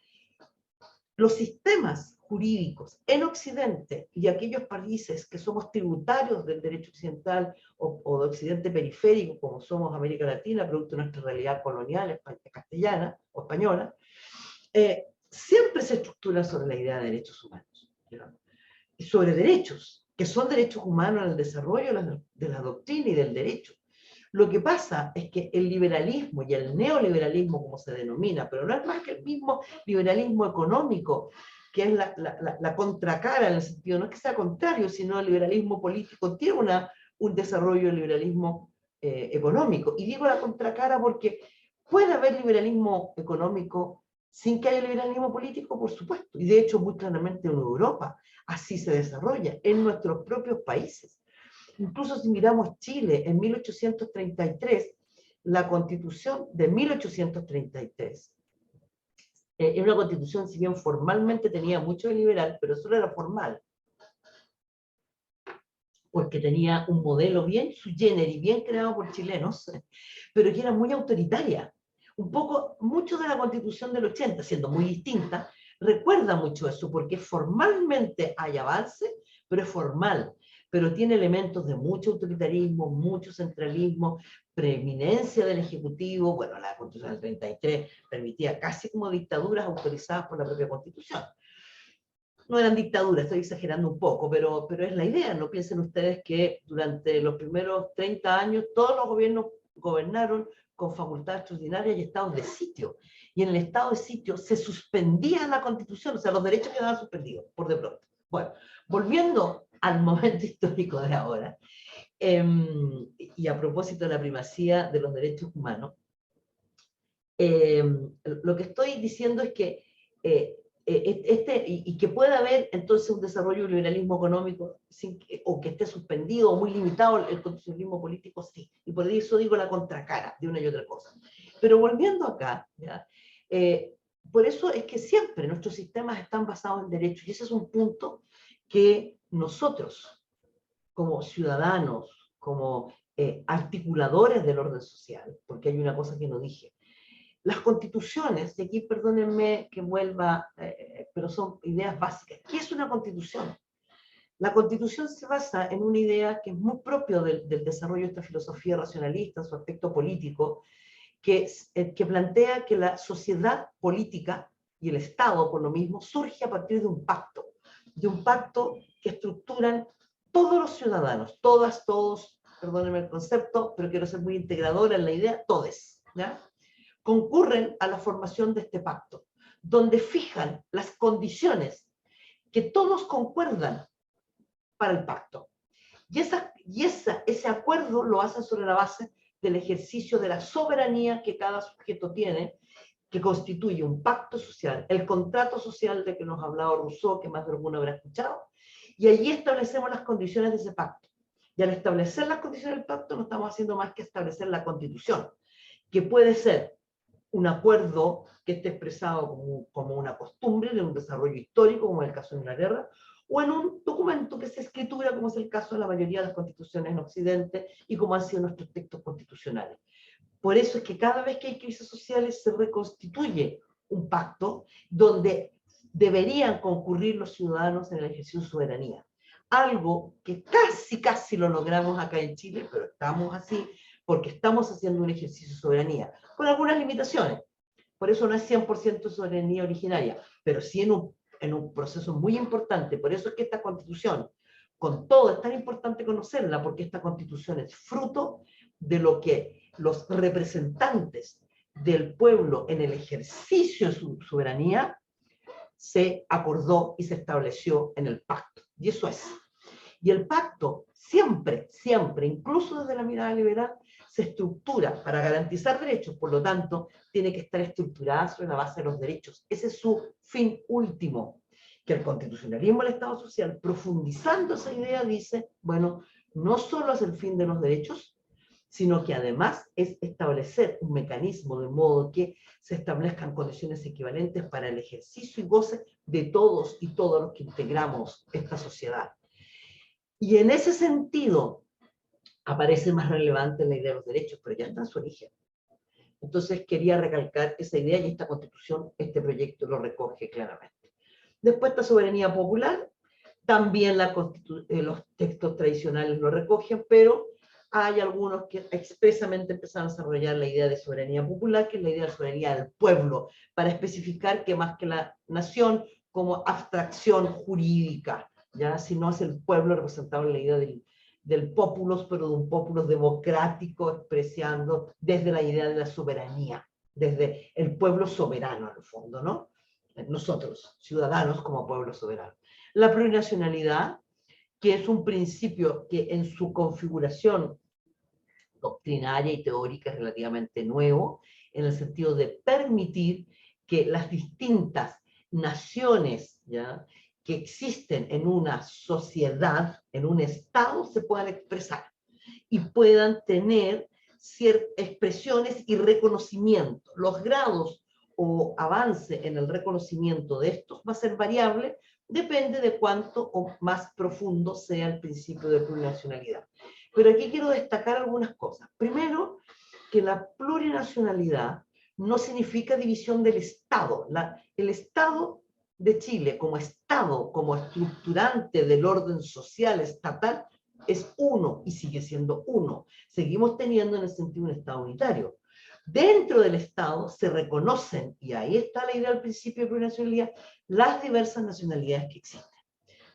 los sistemas jurídicos en Occidente y aquellos países que somos tributarios del derecho occidental o de Occidente periférico, como somos América Latina, producto de nuestra realidad colonial castellana o española, siempre se estructura sobre la idea de derechos humanos, ¿ya? Y sobre derechos, que son derechos humanos en el desarrollo de la doctrina y del derecho. Lo que pasa es que el liberalismo y el neoliberalismo, como se denomina, pero no es más que el mismo liberalismo económico, que es la contracara en el sentido, no es que sea contrario, sino el liberalismo político tiene un desarrollo del liberalismo económico. Y digo la contracara porque puede haber liberalismo económico sin que haya liberalismo político, por supuesto. Y de hecho, muy claramente en Europa, así se desarrolla, en nuestros propios países. Incluso si miramos Chile, en 1833, la Constitución de 1833, es una Constitución, si bien formalmente tenía mucho de liberal, pero solo era formal, porque tenía un modelo bien sui generis, bien creado por chilenos, pero que era muy autoritaria. Un poco, mucho de la Constitución del 80, siendo muy distinta, recuerda mucho eso, porque formalmente hay avance, pero es formal, pero tiene elementos de mucho autoritarismo, mucho centralismo, preeminencia del Ejecutivo. Bueno, la Constitución del 33 permitía casi como dictaduras autorizadas por la propia Constitución. No eran dictaduras, estoy exagerando un poco, pero es la idea. No piensen ustedes que durante los primeros 30 años todos los gobiernos gobernaron con facultades extraordinarias y estados de sitio. Y en el estado de sitio se suspendía la Constitución, o sea, los derechos quedaban suspendidos, por de pronto. Bueno, volviendo al momento histórico de ahora, y a propósito de la primacía de los derechos humanos, lo que estoy diciendo es que y que pueda haber entonces un desarrollo del liberalismo económico o que esté suspendido o muy limitado el constitucionalismo político, sí. Y por eso digo la contracara de una y otra cosa. Pero volviendo acá, ¿ya? Por eso es que siempre nuestros sistemas están basados en derechos, y ese es un punto que nosotros, como ciudadanos, como articuladores del orden social, porque hay una cosa que no dije, las constituciones, y aquí perdónenme que vuelva, pero son ideas básicas. ¿Qué es una constitución? La constitución se basa en una idea que es muy propio del desarrollo de esta filosofía racionalista, en su aspecto político, que plantea que la sociedad política y el Estado, por lo mismo, surge a partir de un pacto que estructuran todos los ciudadanos, todas, todos, perdónenme el concepto, pero quiero ser muy integradora en la idea, todes, ¿ya? Concurren a la formación de este pacto, donde fijan las condiciones que todos concuerdan para el pacto. Y ese acuerdo lo hacen sobre la base del ejercicio de la soberanía que cada sujeto tiene, que constituye un pacto social, el contrato social de que nos ha hablado Rousseau, que más de alguno habrá escuchado, y allí establecemos las condiciones de ese pacto. Y al establecer las condiciones del pacto no estamos haciendo más que establecer la constitución, que puede ser un acuerdo que esté expresado como una costumbre de un desarrollo histórico, como en el caso de una guerra, o en un documento que se escritura, como es el caso de la mayoría de las constituciones en Occidente y como han sido nuestros textos constitucionales. Por eso es que cada vez que hay crisis sociales se reconstituye un pacto donde deberían concurrir los ciudadanos en el ejercicio de soberanía. Algo que casi lo logramos acá en Chile, pero estamos así, porque estamos haciendo un ejercicio de soberanía, con algunas limitaciones. Por eso no es 100% soberanía originaria, pero sí en un proceso muy importante. Por eso es que esta Constitución, con todo, es tan importante conocerla, porque esta Constitución es fruto de lo que los representantes del pueblo en el ejercicio de su soberanía se acordó y se estableció en el pacto. Y eso es. Y el pacto siempre, siempre, incluso desde la mirada liberal, se estructura para garantizar derechos, por lo tanto, tiene que estar estructurada sobre la base de los derechos. Ese es su fin último. Que el constitucionalismo del Estado social, profundizando esa idea, dice, bueno, no solo es el fin de los derechos, sino que además es establecer un mecanismo de modo que se establezcan condiciones equivalentes para el ejercicio y goce de todos y todos los que integramos esta sociedad. Y en ese sentido aparece más relevante la idea de los derechos, pero ya está en su origen. Entonces quería recalcar esa idea y esta constitución, este proyecto lo recoge claramente. Después esta soberanía popular, también los textos tradicionales lo recogen, pero hay algunos que expresamente empezaron a desarrollar la idea de soberanía popular, que es la idea de soberanía del pueblo, para especificar que más que la nación como abstracción jurídica, ¿ya? Si no es el pueblo representado en la idea del populus, pero de un populus democrático, expresando desde la idea de la soberanía, desde el pueblo soberano, en el fondo, ¿no? Nosotros, ciudadanos como pueblo soberano. La plurinacionalidad, que es un principio que en su configuración doctrinaria y teórica es relativamente nuevo, en el sentido de permitir que las distintas naciones, ¿ya?, que existen en una sociedad, en un Estado, se puedan expresar y puedan tener ciertas expresiones y reconocimiento. Los grados o avance en el reconocimiento de estos va a ser variable, depende de cuánto o más profundo sea el principio de plurinacionalidad. Pero aquí quiero destacar algunas cosas. Primero, que la plurinacionalidad no significa división del Estado. El Estado de Chile como Estado, como estructurante del orden social estatal, es uno y sigue siendo uno. Seguimos teniendo en el sentido un Estado unitario. Dentro del Estado se reconocen, y ahí está la idea del principio de plurinacionalidad, las diversas nacionalidades que existen.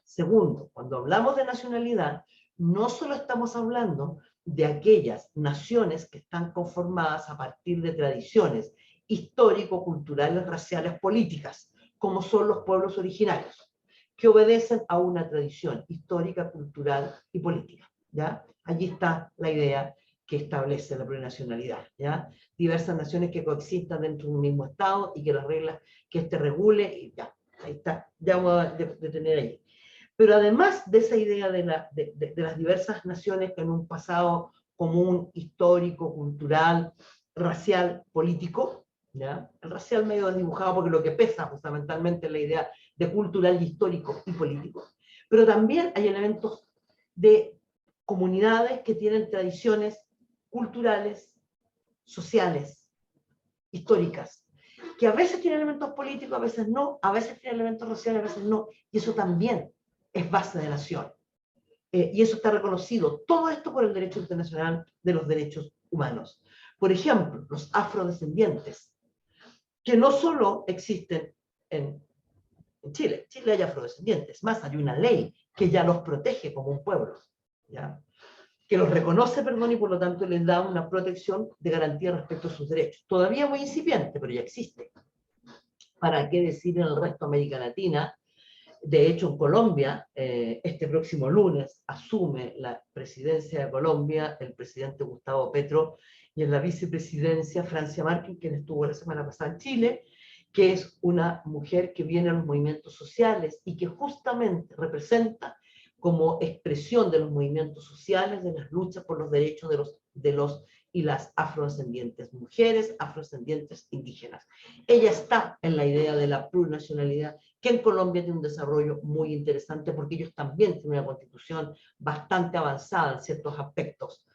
Segundo, cuando hablamos de nacionalidad, no solo estamos hablando de aquellas naciones que están conformadas a partir de tradiciones histórico-culturales, raciales, políticas, como son los pueblos originarios, que obedecen a una tradición histórica, cultural y política, ¿ya? Allí está la idea que establece la plurinacionalidad, ¿ya? Diversas naciones que coexistan dentro de un mismo Estado y que las reglas que éste regule, y ya, ahí está, ya vamos a detener ahí. Pero además de esa idea de las diversas naciones que en un pasado común, histórico, cultural, racial, político, ¿ya? El racial medio desdibujado porque lo que pesa fundamentalmente es la idea de cultural, histórico y político. Pero también hay elementos de comunidades que tienen tradiciones culturales, sociales, históricas, que a veces tienen elementos políticos, a veces no, a veces tienen elementos raciales, a veces no, y eso también es base de nación. Y eso está reconocido, todo esto por el derecho internacional de los derechos humanos. Por ejemplo, los afrodescendientes, que no solo existen en Chile. En Chile hay afrodescendientes, más hay una ley que ya los protege como un pueblo, ¿ya?, que los reconoce, perdón, y por lo tanto les da una protección de garantía respecto a sus derechos. Todavía muy incipiente, pero ya existe. ¿Para qué decir en el resto de América Latina? De hecho, en Colombia, este próximo lunes, asume la presidencia de Colombia el presidente Gustavo Petro, y en la vicepresidencia Francia Márquez, quien estuvo la semana pasada en Chile, que es una mujer que viene a los movimientos sociales y que justamente representa como expresión de los movimientos sociales, de las luchas por los derechos de los y las afrodescendientes, mujeres afrodescendientes indígenas. Ella está en la idea de la plurinacionalidad, que en Colombia tiene un desarrollo muy interesante porque ellos también tienen una constitución bastante avanzada en ciertos aspectos.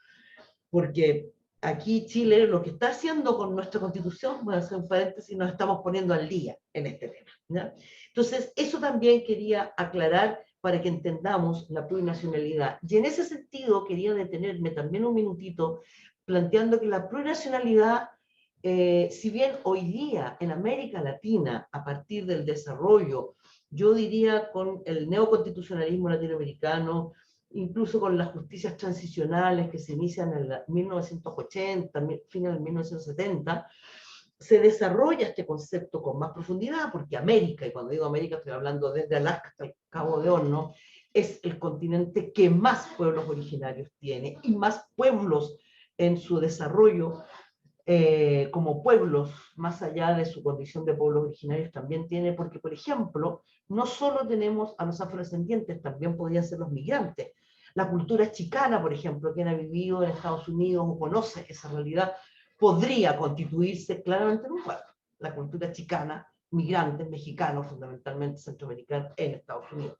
Porque aquí Chile lo que está haciendo con nuestra constitución, voy a hacer un paréntesis, nos estamos poniendo al día en este tema, ¿ya? Entonces, eso también quería aclarar para que entendamos la plurinacionalidad. Y en ese sentido quería detenerme también un minutito planteando que la plurinacionalidad, si bien hoy día en América Latina, a partir del desarrollo, yo diría con el neoconstitucionalismo latinoamericano, incluso con las justicias transicionales que se inician en el 1980, fines del 1970, se desarrolla este concepto con más profundidad, porque América, y cuando digo América estoy hablando desde Alaska hasta el Cabo de Horno, es el continente que más pueblos originarios tiene, y más pueblos en su desarrollo como pueblos, más allá de su condición de pueblos originarios, también tiene, porque, por ejemplo, no solo tenemos a los afrodescendientes, también podrían ser los migrantes. La cultura chicana, por ejemplo, quien ha vivido en Estados Unidos o conoce esa realidad, podría constituirse claramente en un pueblo. La cultura chicana, migrantes, mexicanos, fundamentalmente centroamericanos, en Estados Unidos.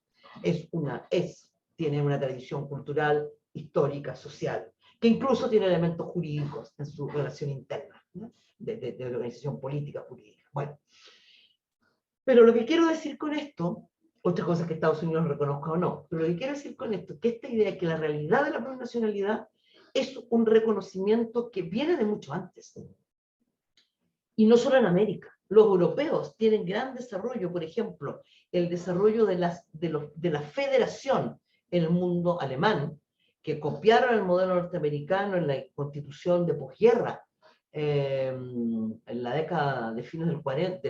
Tiene una tradición cultural, histórica, social, que incluso tiene elementos jurídicos en su relación interna, ¿no? de organización política jurídica. Bueno, pero lo que quiero decir con esto, otra cosa es que Estados Unidos lo reconozca o no, pero lo que quiero decir con esto es que esta idea de que la realidad de la plurinacionalidad es un reconocimiento que viene de mucho antes. Y no solo en América. Los europeos tienen gran desarrollo, por ejemplo, el desarrollo de la federación en el mundo alemán, que copiaron el modelo norteamericano en la constitución de posguerra, en la década de fines del 40,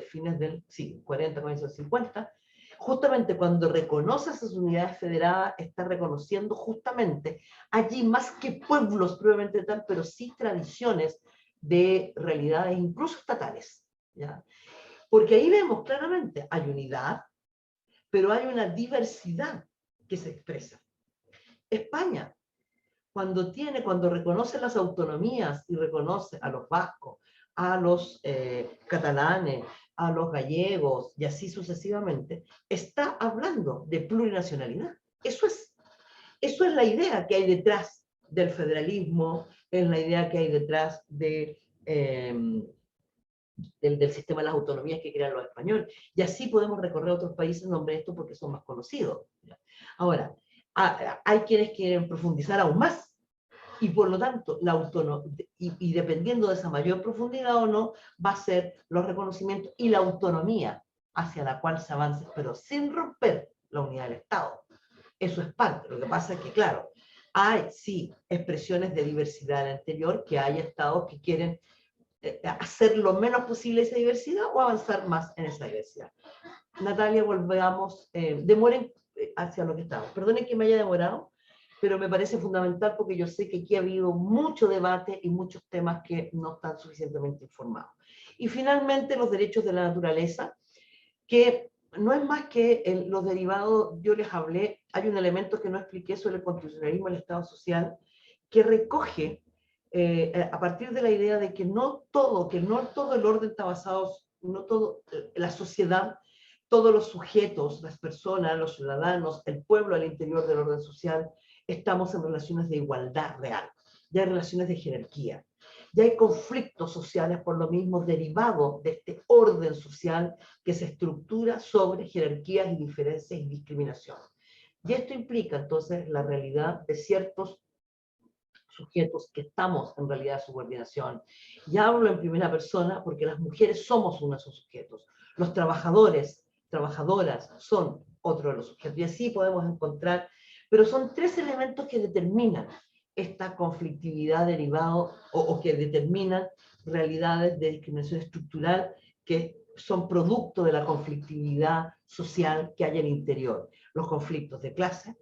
40, comienzos del 50, justamente cuando reconoce esas unidades federadas, está reconociendo justamente allí más que pueblos probablemente tal, pero sí tradiciones de realidades incluso estatales, ¿ya? Porque ahí vemos claramente, hay unidad, pero hay una diversidad que se expresa. España, cuando reconoce las autonomías y reconoce a los vascos, a los catalanes, a los gallegos y así sucesivamente, está hablando de plurinacionalidad. Eso es la idea que hay detrás del federalismo, es la idea que hay detrás del sistema de las autonomías que crean los españoles. Y así podemos recorrer otros países en nombre de esto porque son más conocidos. Ahora, hay quienes quieren profundizar aún más, y por lo tanto, y dependiendo de esa mayor profundidad o no, va a ser los reconocimientos y la autonomía hacia la cual se avance, pero sin romper la unidad del Estado. Eso es parte. Lo que pasa es que, claro, hay sí expresiones de diversidad en el interior, que hay estados que quieren hacer lo menos posible esa diversidad o avanzar más en esa diversidad. Natalia, volvamos, demoren hacia lo que estamos. Perdonen que me haya demorado, pero me parece fundamental porque yo sé que aquí ha habido mucho debate y muchos temas que no están suficientemente informados. Y finalmente los derechos de la naturaleza, que no es más que los derivados, yo les hablé, hay un elemento que no expliqué sobre el constitucionalismo y el Estado social, que recoge a partir de la idea de que no todo el orden está basado, no todo, la sociedad, todos los sujetos, las personas, los ciudadanos, el pueblo al interior del orden social, estamos en relaciones de igualdad real, ya hay relaciones de jerarquía, ya hay conflictos sociales por lo mismo derivados de este orden social que se estructura sobre jerarquías y diferencias y discriminación. Y esto implica entonces la realidad de ciertos sujetos que estamos en realidad de subordinación. Y hablo en primera persona porque las mujeres somos uno de esos sujetos. Los trabajadores, trabajadoras son otro de los sujetos. Y así podemos encontrar, pero son tres elementos que determinan esta conflictividad derivada o que determinan realidades de discriminación estructural que son producto de la conflictividad social que hay en el interior. Los conflictos de clase,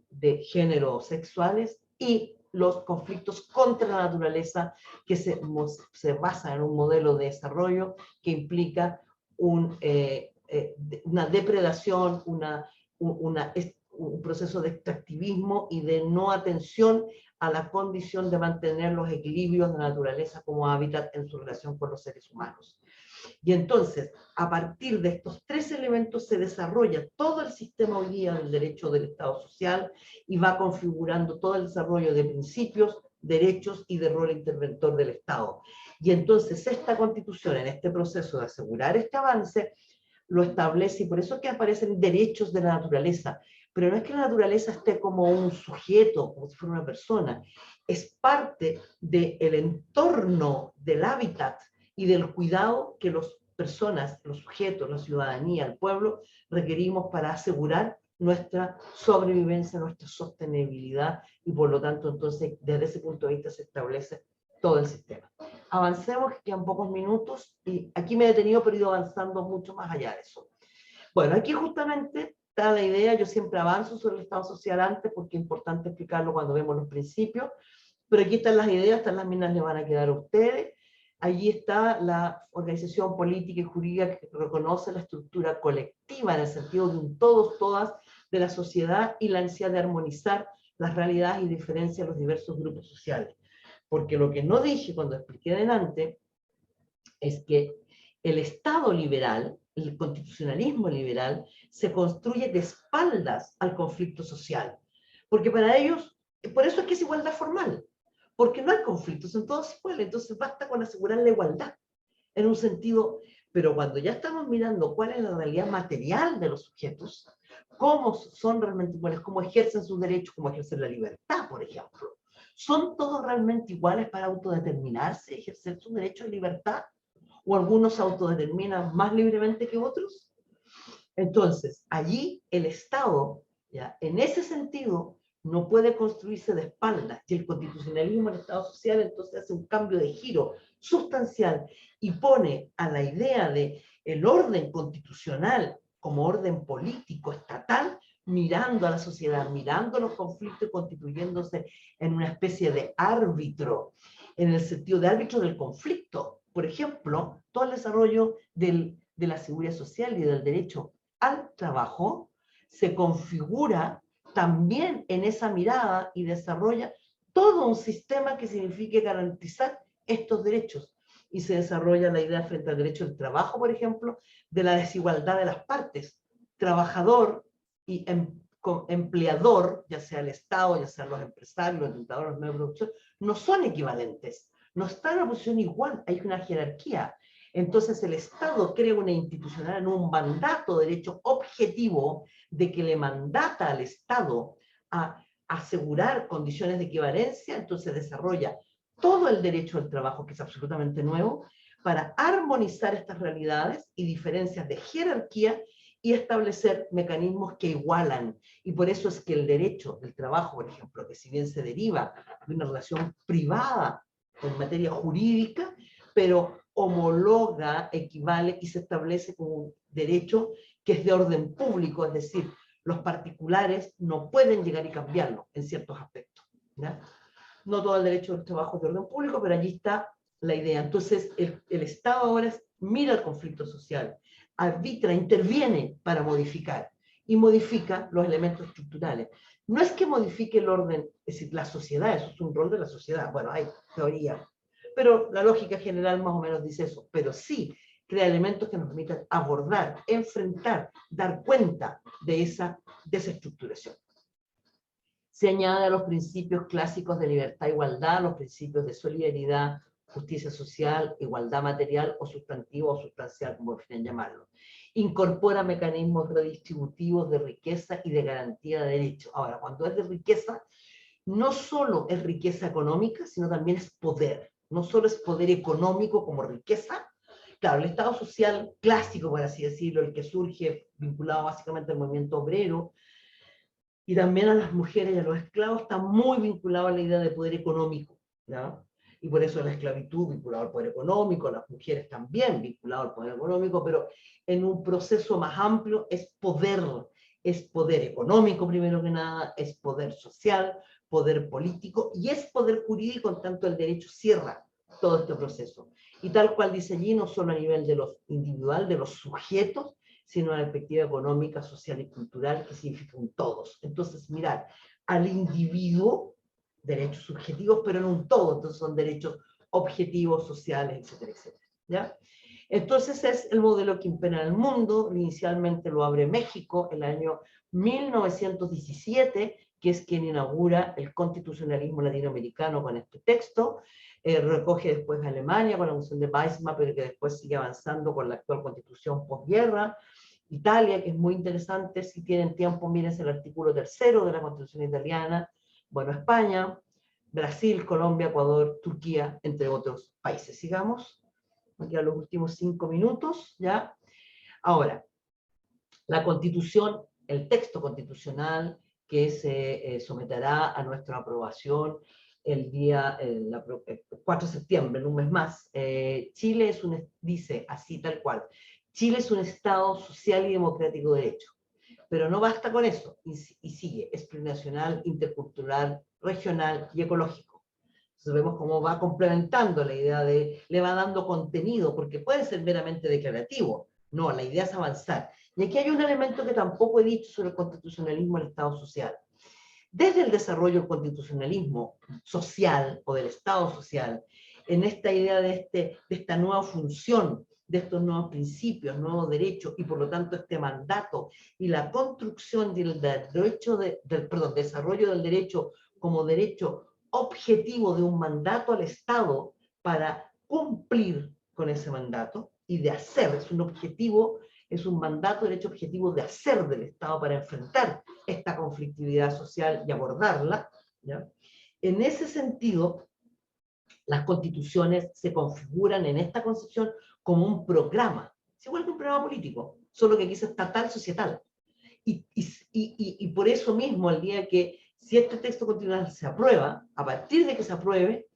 de género sexuales y los conflictos contra la naturaleza que se basan en un modelo de desarrollo que implica una depredación, un proceso de extractivismo y de no atención a la condición de mantener los equilibrios de la naturaleza como hábitat en su relación con los seres humanos. Y entonces, a partir de estos tres elementos se desarrolla todo el sistema hoy día del derecho del Estado social y va configurando todo el desarrollo de principios, derechos y de rol interventor del Estado. Y entonces esta Constitución, en este proceso de asegurar este avance, lo establece, y por eso es que aparecen derechos de la naturaleza. Pero no es que la naturaleza esté como un sujeto, como si fuera una persona, es parte del entorno, del hábitat y del cuidado que las personas, los sujetos, la ciudadanía, el pueblo, requerimos para asegurar nuestra sobrevivencia, nuestra sostenibilidad, y por lo tanto, entonces, desde ese punto de vista se establece todo el sistema. avancemos, que quedan pocos minutos, y aquí me he detenido, pero he ido avanzando mucho más allá de eso. Bueno, aquí justamente está la idea, yo siempre avanzo sobre el Estado social antes, porque es importante explicarlo cuando vemos los principios, pero aquí están las ideas, estas láminas le van a quedar a ustedes. Allí está la organización política y jurídica que reconoce la estructura colectiva en el sentido de un todos, todas de la sociedad y la necesidad de armonizar las realidades y diferencias de los diversos grupos sociales. Porque lo que no dije cuando expliqué delante es que el Estado liberal, el constitucionalismo liberal, se construye de espaldas al conflicto social. Porque para ellos, por eso es que es igualdad formal, porque no hay conflictos, son todos iguales, entonces basta con asegurar la igualdad, en un sentido, pero cuando ya estamos mirando cuál es la realidad material de los sujetos, cómo son realmente iguales, cómo ejercen sus derechos, cómo ejercen la libertad, por ejemplo, ¿son todos realmente iguales para autodeterminarse, ejercer su derecho de libertad? ¿O algunos se autodeterminan más libremente que otros? Entonces, allí el Estado, ¿ya?, en ese sentido, no puede construirse de espaldas, y el constitucionalismo del Estado social entonces hace un cambio de giro sustancial y pone a la idea de el orden constitucional como orden político estatal, mirando a la sociedad, mirando los conflictos y constituyéndose en una especie de árbitro, en el sentido de árbitro del conflicto. Por ejemplo, todo el desarrollo de la seguridad social y del derecho al trabajo se configura también en esa mirada y desarrolla todo un sistema que signifique garantizar estos derechos. Y se desarrolla la idea frente al derecho del trabajo, por ejemplo, de la desigualdad de las partes. Trabajador y empleador, ya sea el Estado, ya sean los empresarios, los tentadores, los medios de producción, no son equivalentes. No están en una posición igual, hay una jerarquía. Entonces el Estado crea una institucional en un mandato de derecho objetivo de que le mandata al Estado a asegurar condiciones de equivalencia, entonces desarrolla todo el derecho al trabajo, que es absolutamente nuevo, para armonizar estas realidades y diferencias de jerarquía y establecer mecanismos que igualan. Y por eso es que el derecho del trabajo, por ejemplo, que si bien se deriva de una relación privada en materia jurídica, pero homologa, equivale y se establece como un derecho que es de orden público, es decir, los particulares no pueden llegar y cambiarlo en ciertos aspectos, ¿ya? No todo el derecho del trabajo es de orden público, pero allí está la idea. Entonces, el Estado ahora mira el conflicto social, arbitra, interviene para modificar, y modifica los elementos estructurales. No es que modifique el orden, es decir, la sociedad, eso es un rol de la sociedad, bueno, hay teoría, pero la lógica general más o menos dice eso, pero sí crea elementos que nos permitan abordar, enfrentar, dar cuenta de esa desestructuración. Se añade a los principios clásicos de libertad e igualdad, los principios de solidaridad, justicia social, igualdad material o sustantivo o sustancial, como prefieren llamarlo. Incorpora mecanismos redistributivos de riqueza y de garantía de derechos. Ahora, cuando es de riqueza, no solo es riqueza económica, sino también es poder. No solo es poder económico como riqueza. Claro, el Estado social clásico, por así decirlo, el que surge vinculado básicamente al movimiento obrero, y también a las mujeres y a los esclavos, está muy vinculado a la idea de poder económico, ¿ya? Y por eso la esclavitud vinculada al poder económico, las mujeres también vinculadas al poder económico, pero en un proceso más amplio es poder económico primero que nada, es poder social, poder político y es poder jurídico, en tanto el derecho cierra todo este proceso. Y tal cual dice allí, no solo a nivel de los individual, de los sujetos, sino una perspectiva económica, social y cultural que significa un todos. Entonces, mirar al individuo, derechos subjetivos, pero en un todo, entonces son derechos objetivos, sociales, etcétera, etcétera, ¿ya? Entonces es el modelo que impera en el mundo. Inicialmente lo abre México en el año 1917, que es quien inaugura el constitucionalismo latinoamericano con este texto. Recoge después a Alemania con la moción de Weismar, pero que después sigue avanzando con la actual constitución posguerra. Italia, que es muy interesante, si tienen tiempo, mírense el artículo 3º de la Constitución italiana. Bueno, España, Brasil, Colombia, Ecuador, Turquía, entre otros países. Sigamos, aquí a los últimos 5 minutos, ¿ya? Ahora, la Constitución, el texto constitucional que se someterá a nuestra aprobación el 4 de septiembre, en un mes más, Chile dice así tal cual, Chile es un Estado social y democrático de derecho. Pero no basta con eso, y sigue, es plurinacional, intercultural, regional y ecológico. Entonces vemos cómo va complementando la idea le va dando contenido, porque puede ser meramente declarativo. No, la idea es avanzar. Y aquí hay un elemento que tampoco he dicho sobre el constitucionalismo del Estado social. Desde el desarrollo del constitucionalismo social o del Estado social, en esta idea de esta nueva función, de estos nuevos principios, nuevos derechos, y por lo tanto este mandato y la construcción del desarrollo del derecho como derecho objetivo de un mandato al Estado para cumplir con ese mandato y de hacer, es un objetivo, es un mandato, derecho objetivo de hacer del Estado para enfrentar esta conflictividad social y abordarla, ¿ya? En ese sentido, las constituciones se configuran en esta concepción como un programa, es igual que un programa político, solo que aquí es estatal, societal. Y por eso mismo, el día que si este texto constitucional se aprueba, a partir de que se apruebe,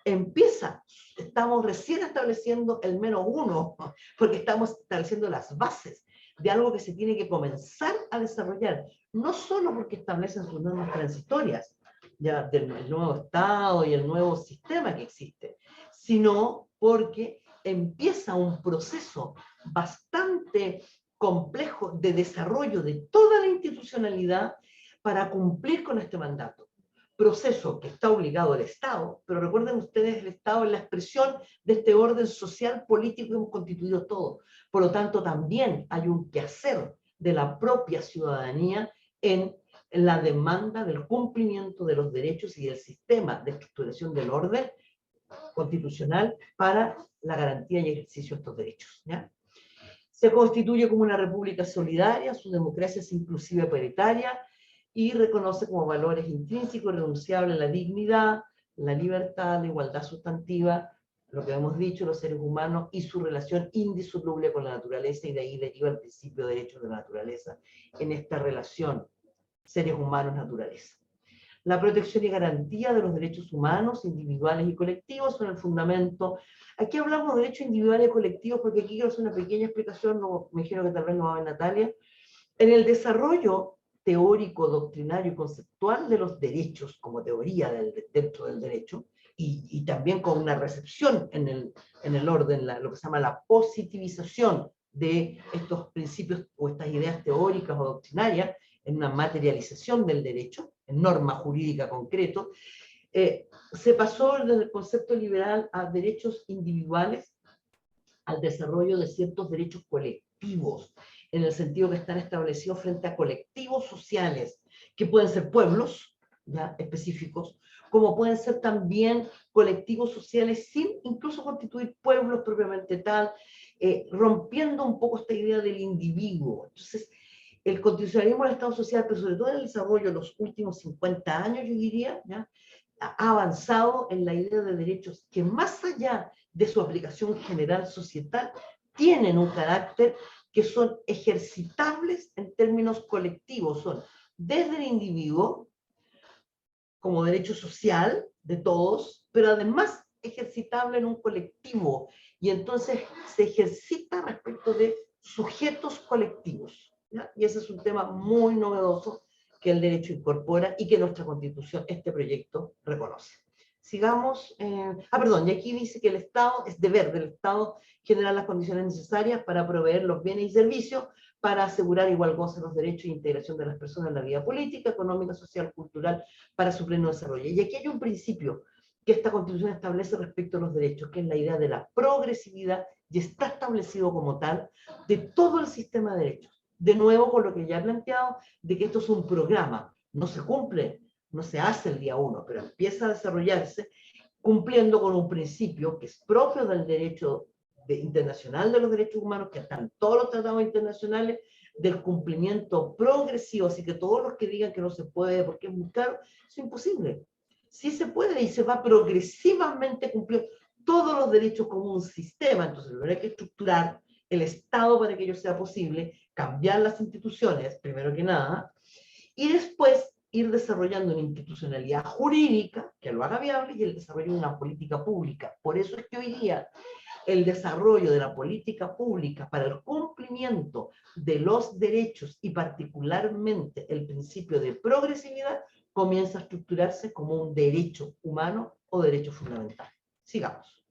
estamos recién estableciendo el -1, porque estamos estableciendo las bases de algo que se tiene que comenzar a desarrollar, no solo porque establecen sus normas transitorias, ya del nuevo Estado y el nuevo sistema que existe, sino porque empieza un proceso bastante complejo de desarrollo de toda la institucionalidad para cumplir con este mandato. Proceso que está obligado al Estado, pero recuerden ustedes, el Estado es la expresión de este orden social, político que hemos constituido todos. Por lo tanto, también hay un quehacer de la propia ciudadanía en la demanda del cumplimiento de los derechos y del sistema de estructuración del orden constitucional para la garantía y ejercicio de estos derechos, ¿ya? Se constituye como una república solidaria, su democracia es inclusiva y paritaria, y reconoce como valores intrínsecos, irrenunciables, la dignidad, la libertad, la igualdad sustantiva, lo que hemos dicho, los seres humanos y su relación indisoluble con la naturaleza, y de ahí deriva el principio de derechos de la naturaleza, en esta relación seres humanos-naturaleza. La protección y garantía de los derechos humanos, individuales y colectivos son el fundamento. Aquí hablamos de derechos individuales y colectivos porque aquí quiero hacer una pequeña explicación, me imagino que tal vez no va a ver Natalia. En el desarrollo teórico, doctrinario y conceptual de los derechos como teoría dentro del derecho, y también con una recepción en el orden, lo que se llama la positivización de estos principios o estas ideas teóricas o doctrinarias, en una materialización del derecho, en norma jurídica concreto, se pasó desde el concepto liberal a derechos individuales al desarrollo de ciertos derechos colectivos, en el sentido que están establecidos frente a colectivos sociales, que pueden ser pueblos, ¿ya?, específicos, como pueden ser también colectivos sociales sin incluso constituir pueblos propiamente tal, rompiendo un poco esta idea del individuo. Entonces, el constitucionalismo del Estado social, pero sobre todo en el desarrollo de los últimos 50 años, yo diría, ¿ya?, ha avanzado en la idea de derechos que más allá de su aplicación general societal, tienen un carácter que son ejercitables en términos colectivos, son desde el individuo, como derecho social de todos, pero además ejercitable en un colectivo, y entonces se ejercita respecto de sujetos colectivos, ¿ya? Y ese es un tema muy novedoso que el derecho incorpora y que nuestra Constitución, este proyecto, reconoce. Sigamos, perdón, y aquí dice que el Estado, es deber del Estado generar las condiciones necesarias para proveer los bienes y servicios para asegurar igual goce de los derechos e integración de las personas en la vida política, económica, social, cultural, para su pleno desarrollo. Y aquí hay un principio que esta Constitución establece respecto a los derechos, que es la idea de la progresividad, y está establecido como tal, de todo el sistema de derechos. De nuevo, con lo que ya he planteado, de que esto es un programa, no se cumple, no se hace el día 1, pero empieza a desarrollarse cumpliendo con un principio que es propio del derecho internacional de los derechos humanos, que están todos los tratados internacionales, del cumplimiento progresivo, así que todos los que digan que no se puede porque es muy caro, es imposible. Sí se puede y se va progresivamente cumpliendo todos los derechos como un sistema, entonces lo hay que estructurar el Estado para que ello sea posible, cambiar las instituciones, primero que nada, y después ir desarrollando una institucionalidad jurídica que lo haga viable y el desarrollo de una política pública. Por eso es que hoy día el desarrollo de la política pública para el cumplimiento de los derechos y particularmente el principio de progresividad comienza a estructurarse como un derecho humano o derecho fundamental. Sigamos.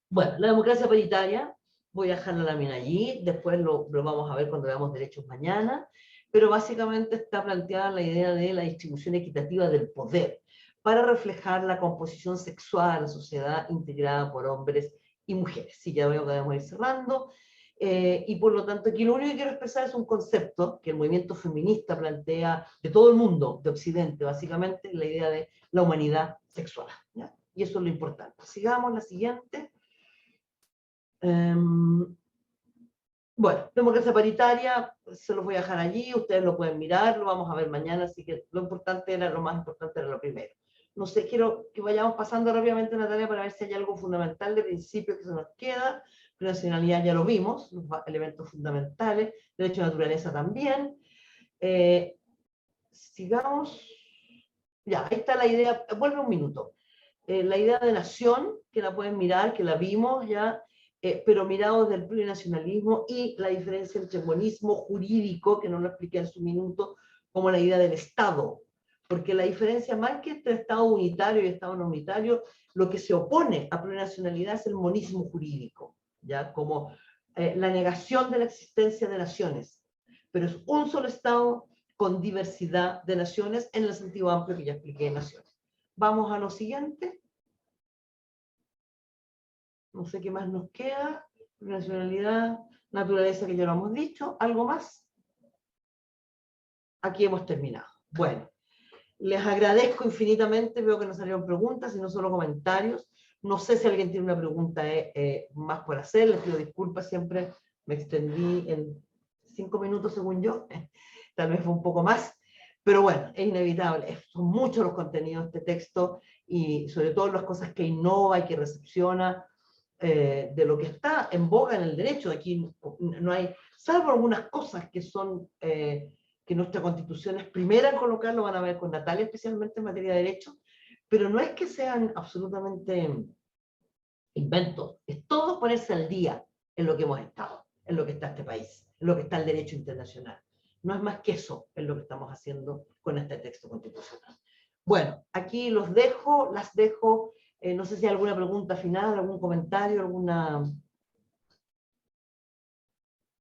Bueno, la democracia paritaria, voy a dejar la lámina allí, después lo vamos a ver cuando veamos derechos mañana, pero básicamente está planteada la idea de la distribución equitativa del poder para reflejar la composición sexual de la sociedad integrada por hombres y mujeres. Sí, ya veo que debemos ir cerrando. Y por lo tanto, aquí lo único que quiero expresar es un concepto que el movimiento feminista plantea de todo el mundo, de Occidente, básicamente, la idea de la humanidad sexual, ¿ya? Y eso es lo importante. Sigamos, la siguiente. Bueno, democracia paritaria, se los voy a dejar allí, ustedes lo pueden mirar, lo vamos a ver mañana, así que lo más importante era lo primero. No sé, quiero que vayamos pasando rápidamente, Natalia, para ver si hay algo fundamental de principio que se nos queda. Nacionalidad ya lo vimos, los elementos fundamentales, derecho de naturaleza también. Sigamos. Ya, ahí está la idea, vuelve un minuto. La idea de nación, que la pueden mirar, que la vimos ya, pero mirado desde el plurinacionalismo y la diferencia entre buenismo jurídico, que no lo expliqué en su minuto, como la idea del Estado. Porque la diferencia más que entre Estado unitario y Estado no unitario, lo que se opone a plurinacionalidad es el monismo jurídico, ¿ya? Como la negación de la existencia de naciones. Pero es un solo Estado con diversidad de naciones en el sentido amplio que ya expliqué de naciones. Vamos a lo siguiente. No sé qué más nos queda. Nacionalidad, naturaleza, que ya lo hemos dicho. ¿Algo más? Aquí hemos terminado. Bueno, les agradezco infinitamente. Veo que no salieron preguntas, sino solo comentarios. No sé si alguien tiene una pregunta más por hacer. Les pido disculpas, siempre me extendí en 5 minutos según yo. Tal vez fue un poco más. Pero bueno, es inevitable. Son muchos los contenidos de este texto y sobre todo las cosas que innova y que recepciona de lo que está en boga en el derecho. Aquí no hay, salvo algunas cosas que son, que nuestra Constitución es primera en colocarlo, van a ver con Natalia, especialmente en materia de derecho, pero no es que sean absolutamente inventos, es todo ponerse al día en lo que hemos estado, en lo que está este país, en lo que está el derecho internacional. No es más que eso en lo que estamos haciendo con este texto constitucional. Bueno, aquí los dejo, las dejo. No sé si hay alguna pregunta final, algún comentario, alguna...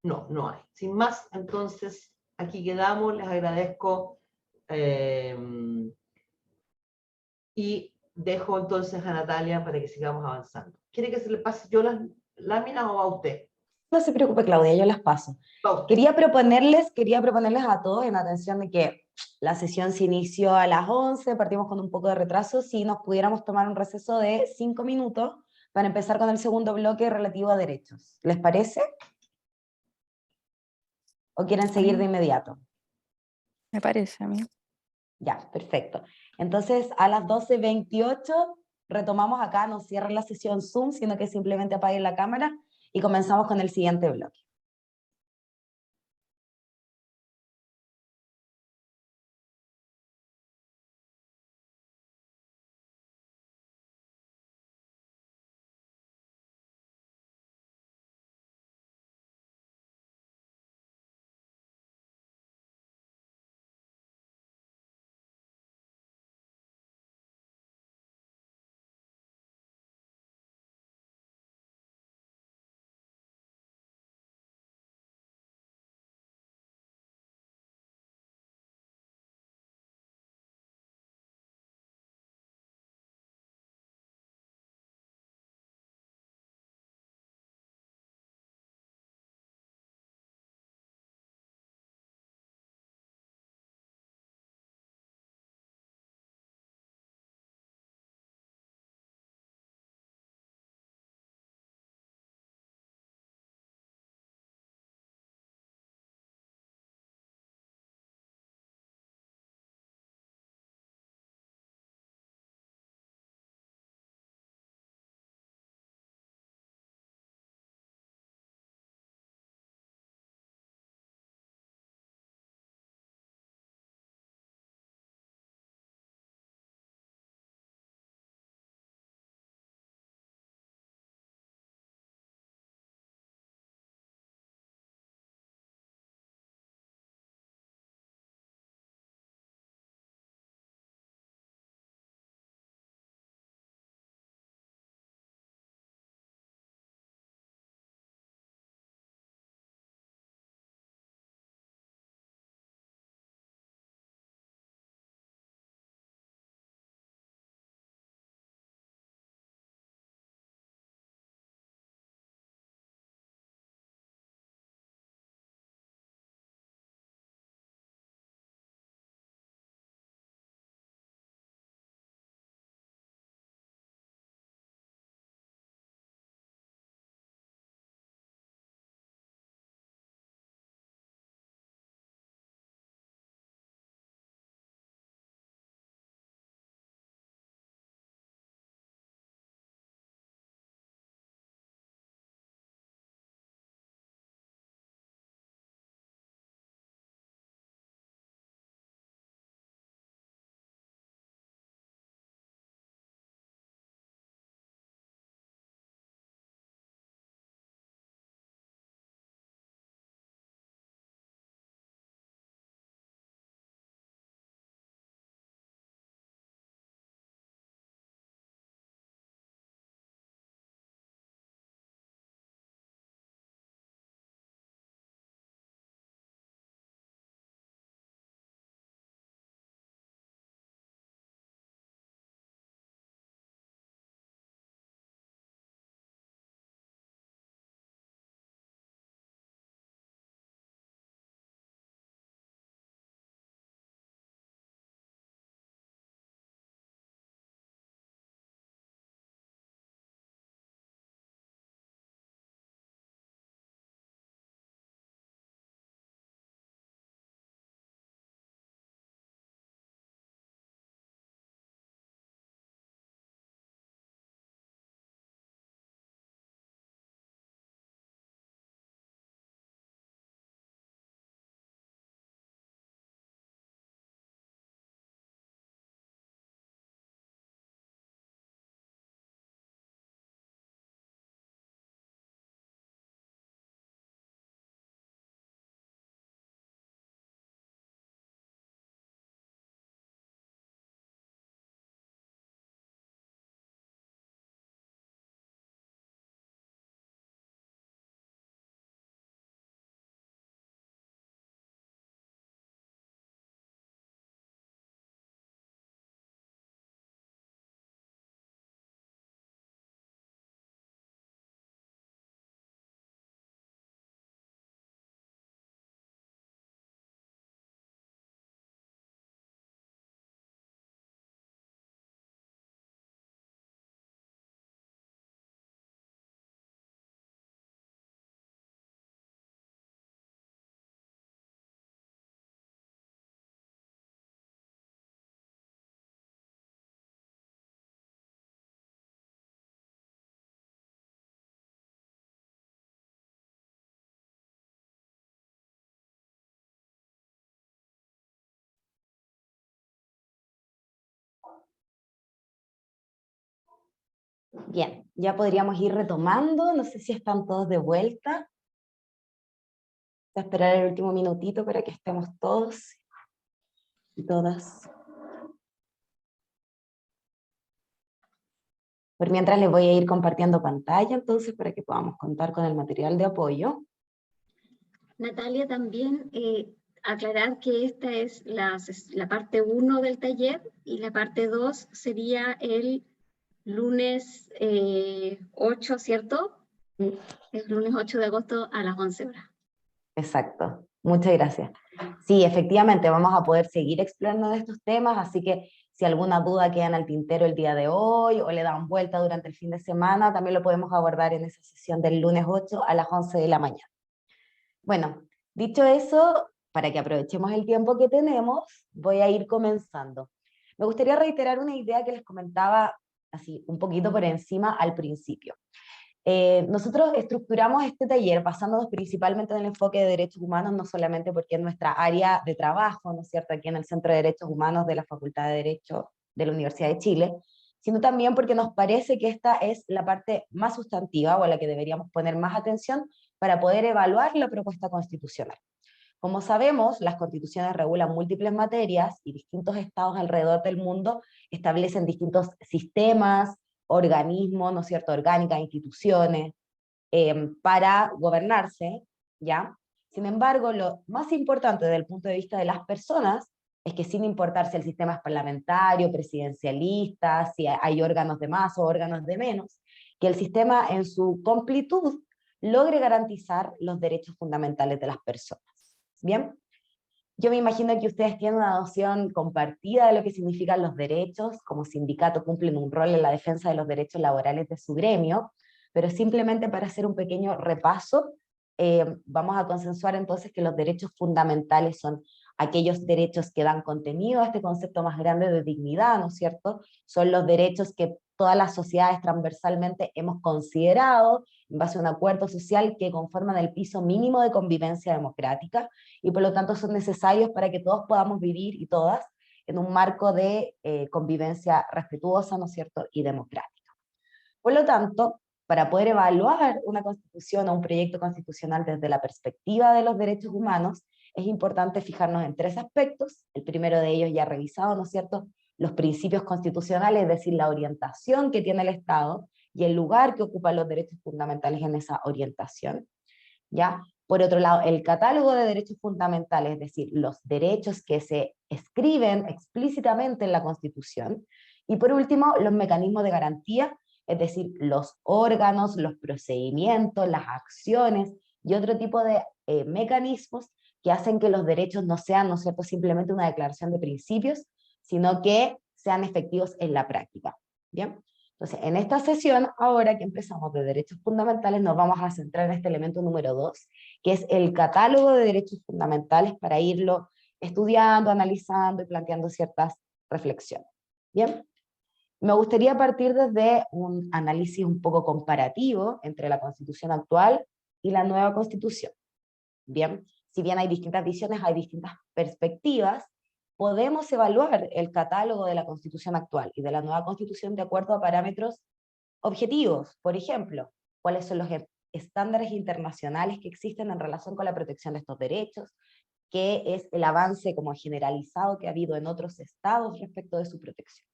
No, no hay. Sin más, entonces, aquí quedamos. Les agradezco. Y dejo entonces a Natalia para que sigamos avanzando. ¿Quiere que se le pase yo las láminas o va usted? No se preocupe, Claudia, yo las paso. Va usted. Quería proponerles a todos en atención de que la sesión se inició a las 11, partimos con un poco de retraso, si nos pudiéramos tomar un receso de 5 minutos para empezar con el segundo bloque relativo a derechos. ¿Les parece? ¿O quieren seguir de inmediato? Me parece a mí. Ya, perfecto. Entonces, a las 12:28 retomamos acá, no cierren la sesión Zoom, sino que simplemente apaguen la cámara y comenzamos con el siguiente bloque. Bien, ya podríamos ir retomando, no sé si están todos de vuelta. Voy a esperar el último minutito para que estemos todos y todas. Por mientras les voy a ir compartiendo pantalla, entonces, para que podamos contar con el material de apoyo. Natalia, también aclarar que esta es la parte 1 del taller y la parte 2 sería el lunes 8, ¿cierto? Mm. El lunes 8 de agosto a las 11 horas. Exacto, muchas gracias. Sí, efectivamente, vamos a poder seguir explorando estos temas, así que si alguna duda queda en el tintero el día de hoy o le dan vuelta durante el fin de semana, también lo podemos abordar en esa sesión del lunes 8 a las 11 de la mañana. Bueno, dicho eso, para que aprovechemos el tiempo que tenemos, voy a ir comenzando. Me gustaría reiterar una idea que les comentaba así un poquito por encima al principio. Nosotros estructuramos este taller basándonos principalmente en el enfoque de derechos humanos, no solamente porque es nuestra área de trabajo, ¿no es cierto?, aquí en el Centro de Derechos Humanos de la Facultad de Derecho de la Universidad de Chile, sino también porque nos parece que esta es la parte más sustantiva o a la que deberíamos poner más atención para poder evaluar la propuesta constitucional. Como sabemos, las constituciones regulan múltiples materias y distintos estados alrededor del mundo establecen distintos sistemas, organismos, ¿no es cierto?, orgánicas, instituciones, para gobernarse, ¿ya? Sin embargo, lo más importante desde el punto de vista de las personas es que sin importar si el sistema es parlamentario, presidencialista, si hay órganos de más o órganos de menos, que el sistema en su completud logre garantizar los derechos fundamentales de las personas. ¿Bien? Yo me imagino que ustedes tienen una noción compartida de lo que significan los derechos, como sindicato cumplen un rol en la defensa de los derechos laborales de su gremio, pero simplemente para hacer un pequeño repaso, vamos a consensuar entonces que los derechos fundamentales son aquellos derechos que dan contenido a este concepto más grande de dignidad, ¿no es cierto? Son los derechos que todas las sociedades transversalmente hemos considerado en base a un acuerdo social que conforman el piso mínimo de convivencia democrática, y por lo tanto son necesarios para que todos podamos vivir y todas en un marco de convivencia respetuosa, ¿no es cierto?, y democrática. Por lo tanto, para poder evaluar una constitución o un proyecto constitucional desde la perspectiva de los derechos humanos, es importante fijarnos en tres aspectos. El primero de ellos ya revisado, ¿no es cierto?, los principios constitucionales, es decir, la orientación que tiene el Estado y el lugar que ocupan los derechos fundamentales en esa orientación, ¿ya? Por otro lado, el catálogo de derechos fundamentales, es decir, los derechos que se escriben explícitamente en la Constitución. Y por último, los mecanismos de garantía, es decir, los órganos, los procedimientos, las acciones y otro tipo de mecanismos que hacen que los derechos no sean, ¿no es cierto?, simplemente una declaración de principios, sino que sean efectivos en la práctica. ¿Bien? Entonces, en esta sesión, ahora que empezamos de derechos fundamentales, nos vamos a centrar en este elemento número 2, que es el catálogo de derechos fundamentales, para irlo estudiando, analizando y planteando ciertas reflexiones. ¿Bien? Me gustaría partir desde un análisis un poco comparativo entre la Constitución actual y la nueva Constitución. Bien, si bien hay distintas visiones, hay distintas perspectivas, podemos evaluar el catálogo de la Constitución actual y de la nueva Constitución de acuerdo a parámetros objetivos. Por ejemplo, cuáles son los estándares internacionales que existen en relación con la protección de estos derechos, qué es el avance como generalizado que ha habido en otros estados respecto de su protección.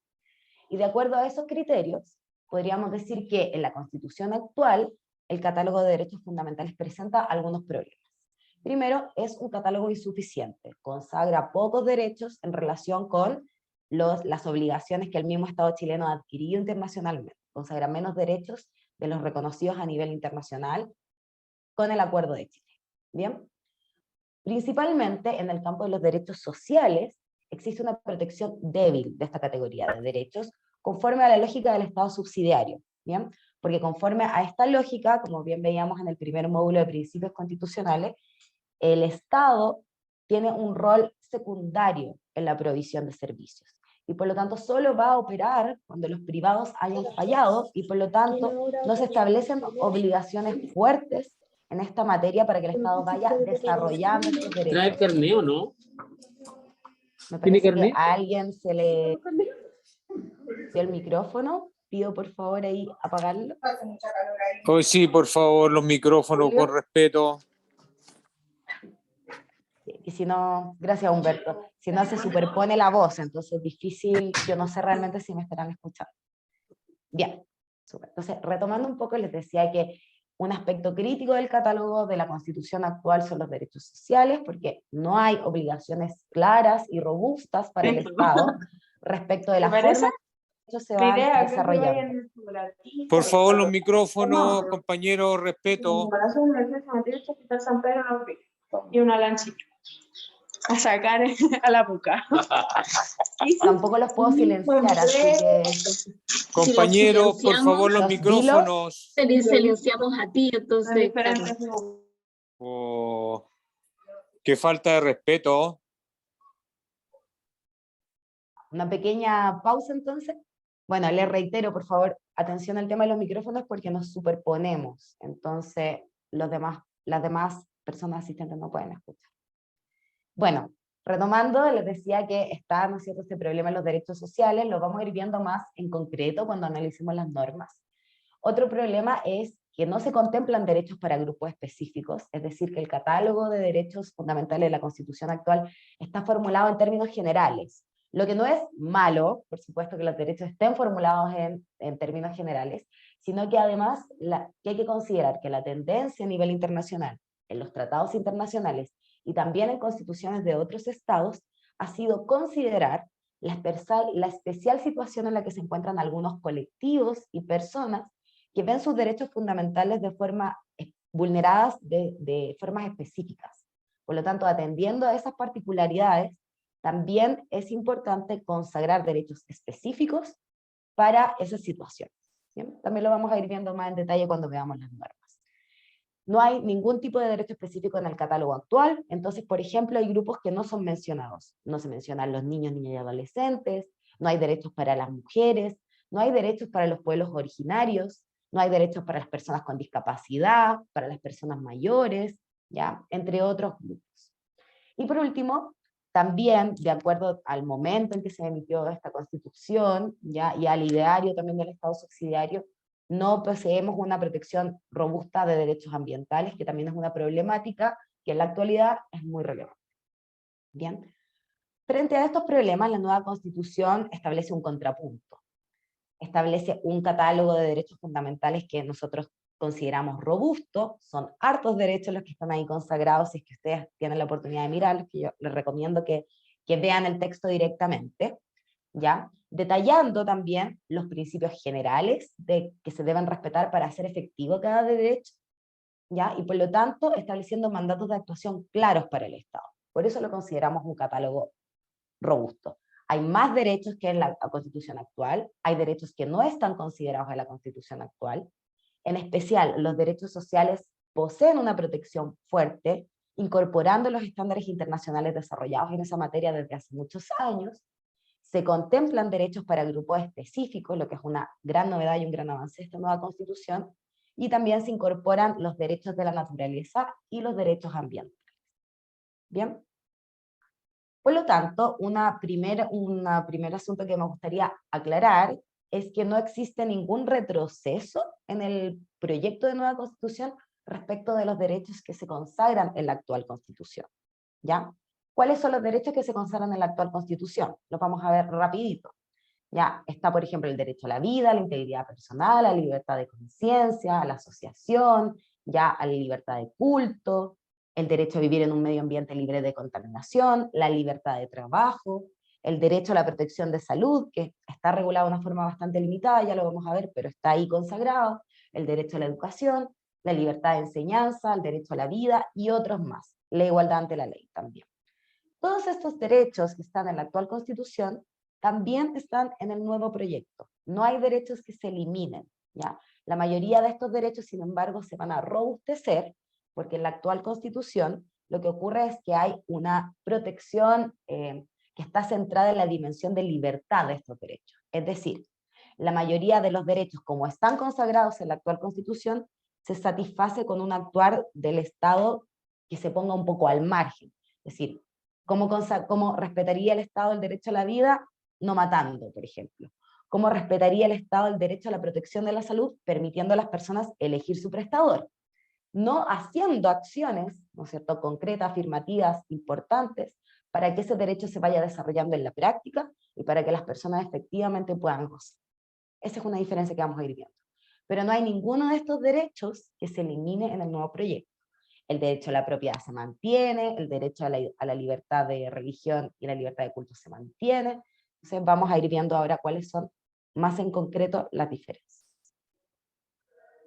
Y de acuerdo a esos criterios, podríamos decir que en la Constitución actual, el catálogo de derechos fundamentales presenta algunos problemas. Primero, es un catálogo insuficiente, consagra pocos derechos en relación con las obligaciones que el mismo Estado chileno ha adquirido internacionalmente, consagra menos derechos de los reconocidos a nivel internacional con el Acuerdo de Chile. ¿Bien? Principalmente en el campo de los derechos sociales, existe una protección débil de esta categoría de derechos, conforme a la lógica del Estado subsidiario, ¿bien? Porque conforme a esta lógica, como bien veíamos en el primer módulo de principios constitucionales, el Estado tiene un rol secundario en la provisión de servicios, y por lo tanto solo va a operar cuando los privados hayan fallado, y por lo tanto no se establecen obligaciones fuertes en esta materia para que el Estado vaya desarrollando estos derechos. ¿Trae carné o no? Me parece que a alguien se le dio el micrófono. pido por favor ahí apagarlo. Hoy sí, por favor, los micrófonos Julio. con respeto. Y si no, gracias Humberto, si no se superpone la voz, entonces es difícil, yo no sé realmente si me estarán escuchando. Bien, súper. Entonces, retomando un poco, les decía que un aspecto crítico del catálogo de la Constitución actual son los derechos sociales, porque no hay obligaciones claras y robustas para el Estado respecto de la forma en que los derechos se van desarrollando. Por favor, los micrófonos, compañeros, respeto. Y una lanchita a sacar a la boca. Tampoco los puedo silenciar, así que... Compañeros, por favor, los Los micrófonos. Silenciamos a ti, entonces... Oh, qué falta de respeto. Una pequeña pausa entonces. Bueno, les reitero, por favor, atención al tema de los micrófonos porque nos superponemos. Entonces, las demás personas asistentes no pueden escuchar. Bueno, retomando, les decía que está, ¿no es cierto?, este problema en los derechos sociales, lo vamos a ir viendo más en concreto cuando analicemos las normas. Otro problema es que no se contemplan derechos para grupos específicos, es decir, que el catálogo de derechos fundamentales de la Constitución actual está formulado en términos generales, lo que no es malo, por supuesto que los derechos estén formulados en términos generales, sino que además que hay que considerar que la tendencia a nivel internacional, en los tratados internacionales y también en constituciones de otros estados, ha sido considerar la especial situación en la que se encuentran algunos colectivos y personas que ven sus derechos fundamentales de forma vulneradas de formas específicas. Por lo tanto, atendiendo a esas particularidades, también es importante consagrar derechos específicos para esas situaciones. ¿Bien? También lo vamos a ir viendo más en detalle cuando veamos las normas. No hay ningún tipo de derecho específico en el catálogo actual, entonces, por ejemplo, hay grupos que no son mencionados. No se mencionan los niños, niñas y adolescentes, no hay derechos para las mujeres, no hay derechos para los pueblos originarios, no hay derechos para las personas con discapacidad, para las personas mayores, ¿ya? Entre otros grupos. Y por último, también, de acuerdo al momento en que se emitió esta Constitución, ¿ya?, y al ideario también del Estado subsidiario, no poseemos una protección robusta de derechos ambientales, que también es una problemática que en la actualidad es muy relevante. Bien. Frente a estos problemas, la nueva Constitución establece un contrapunto. Establece un catálogo de derechos fundamentales que nosotros consideramos robusto, son hartos derechos los que están ahí consagrados, si es que ustedes tienen la oportunidad de mirarlos, que yo les recomiendo que vean el texto directamente, ¿ya? Detallando también los principios generales que se deben respetar para hacer efectivo cada derecho, ¿ya? Y por lo tanto estableciendo mandatos de actuación claros para el Estado. Por eso lo consideramos un catálogo robusto. Hay más derechos que en la Constitución actual, hay derechos que no están considerados en la Constitución actual. En especial, los derechos sociales poseen una protección fuerte, incorporando los estándares internacionales desarrollados en esa materia desde hace muchos años. Se contemplan derechos para grupos específicos, lo que es una gran novedad y un gran avance de esta nueva Constitución, y también se incorporan los derechos de la naturaleza y los derechos ambientales. ¿Bien? Por lo tanto, un primer asunto que me gustaría aclarar es que no existe ningún retroceso en el proyecto de nueva Constitución respecto de los derechos que se consagran en la actual Constitución, ¿ya? ¿Cuáles son los derechos que se consagran en la actual Constitución? Los vamos a ver rapidito. Ya está, por ejemplo, el derecho a la vida, a la integridad personal, a la libertad de conciencia, a la asociación, ya a la libertad de culto, el derecho a vivir en un medio ambiente libre de contaminación, la libertad de trabajo, el derecho a la protección de salud, que está regulado de una forma bastante limitada, ya lo vamos a ver, pero está ahí consagrado, el derecho a la educación, la libertad de enseñanza, el derecho a la vida y otros más, la igualdad ante la ley también. Todos estos derechos que están en la actual Constitución también están en el nuevo proyecto. No hay derechos que se eliminen, ¿ya? La mayoría de estos derechos, sin embargo, se van a robustecer, porque en la actual Constitución lo que ocurre es que hay una protección que está centrada en la dimensión de libertad de estos derechos. Es decir, la mayoría de los derechos, como están consagrados en la actual Constitución, se satisface con un actuar del Estado que se ponga un poco al margen. Es decir, ¿cómo respetaría el Estado el derecho a la vida? No matando, por ejemplo. ¿Cómo respetaría el Estado el derecho a la protección de la salud, permitiendo a las personas elegir su prestador? No haciendo acciones, ¿no es cierto?, concretas, afirmativas, importantes, para que ese derecho se vaya desarrollando en la práctica y para que las personas efectivamente puedan gozar. Esa es una diferencia que vamos a ir viendo. Pero no hay ninguno de estos derechos que se elimine en el nuevo proyecto. El derecho a la propiedad se mantiene, el derecho a la libertad de religión y la libertad de culto se mantiene. Entonces vamos a ir viendo ahora cuáles son más en concreto las diferencias.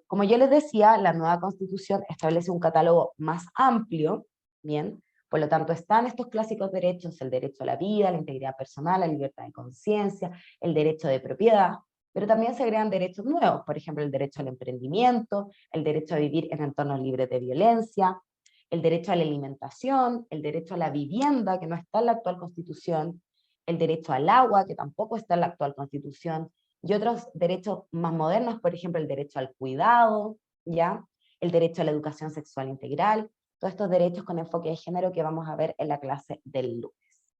Como yo les decía, la nueva Constitución establece un catálogo más amplio, ¿bien? Por lo tanto, están estos clásicos derechos: el derecho a la vida, la integridad personal, la libertad de conciencia, el derecho de propiedad, pero también se agregan derechos nuevos, por ejemplo, el derecho al emprendimiento, el derecho a vivir en entornos libres de violencia, el derecho a la alimentación, el derecho a la vivienda, que no está en la actual Constitución, el derecho al agua, que tampoco está en la actual Constitución, y otros derechos más modernos, por ejemplo, el derecho al cuidado, ¿ya? El derecho a la educación sexual integral, todos estos derechos con enfoque de género que vamos a ver en la clase del lunes.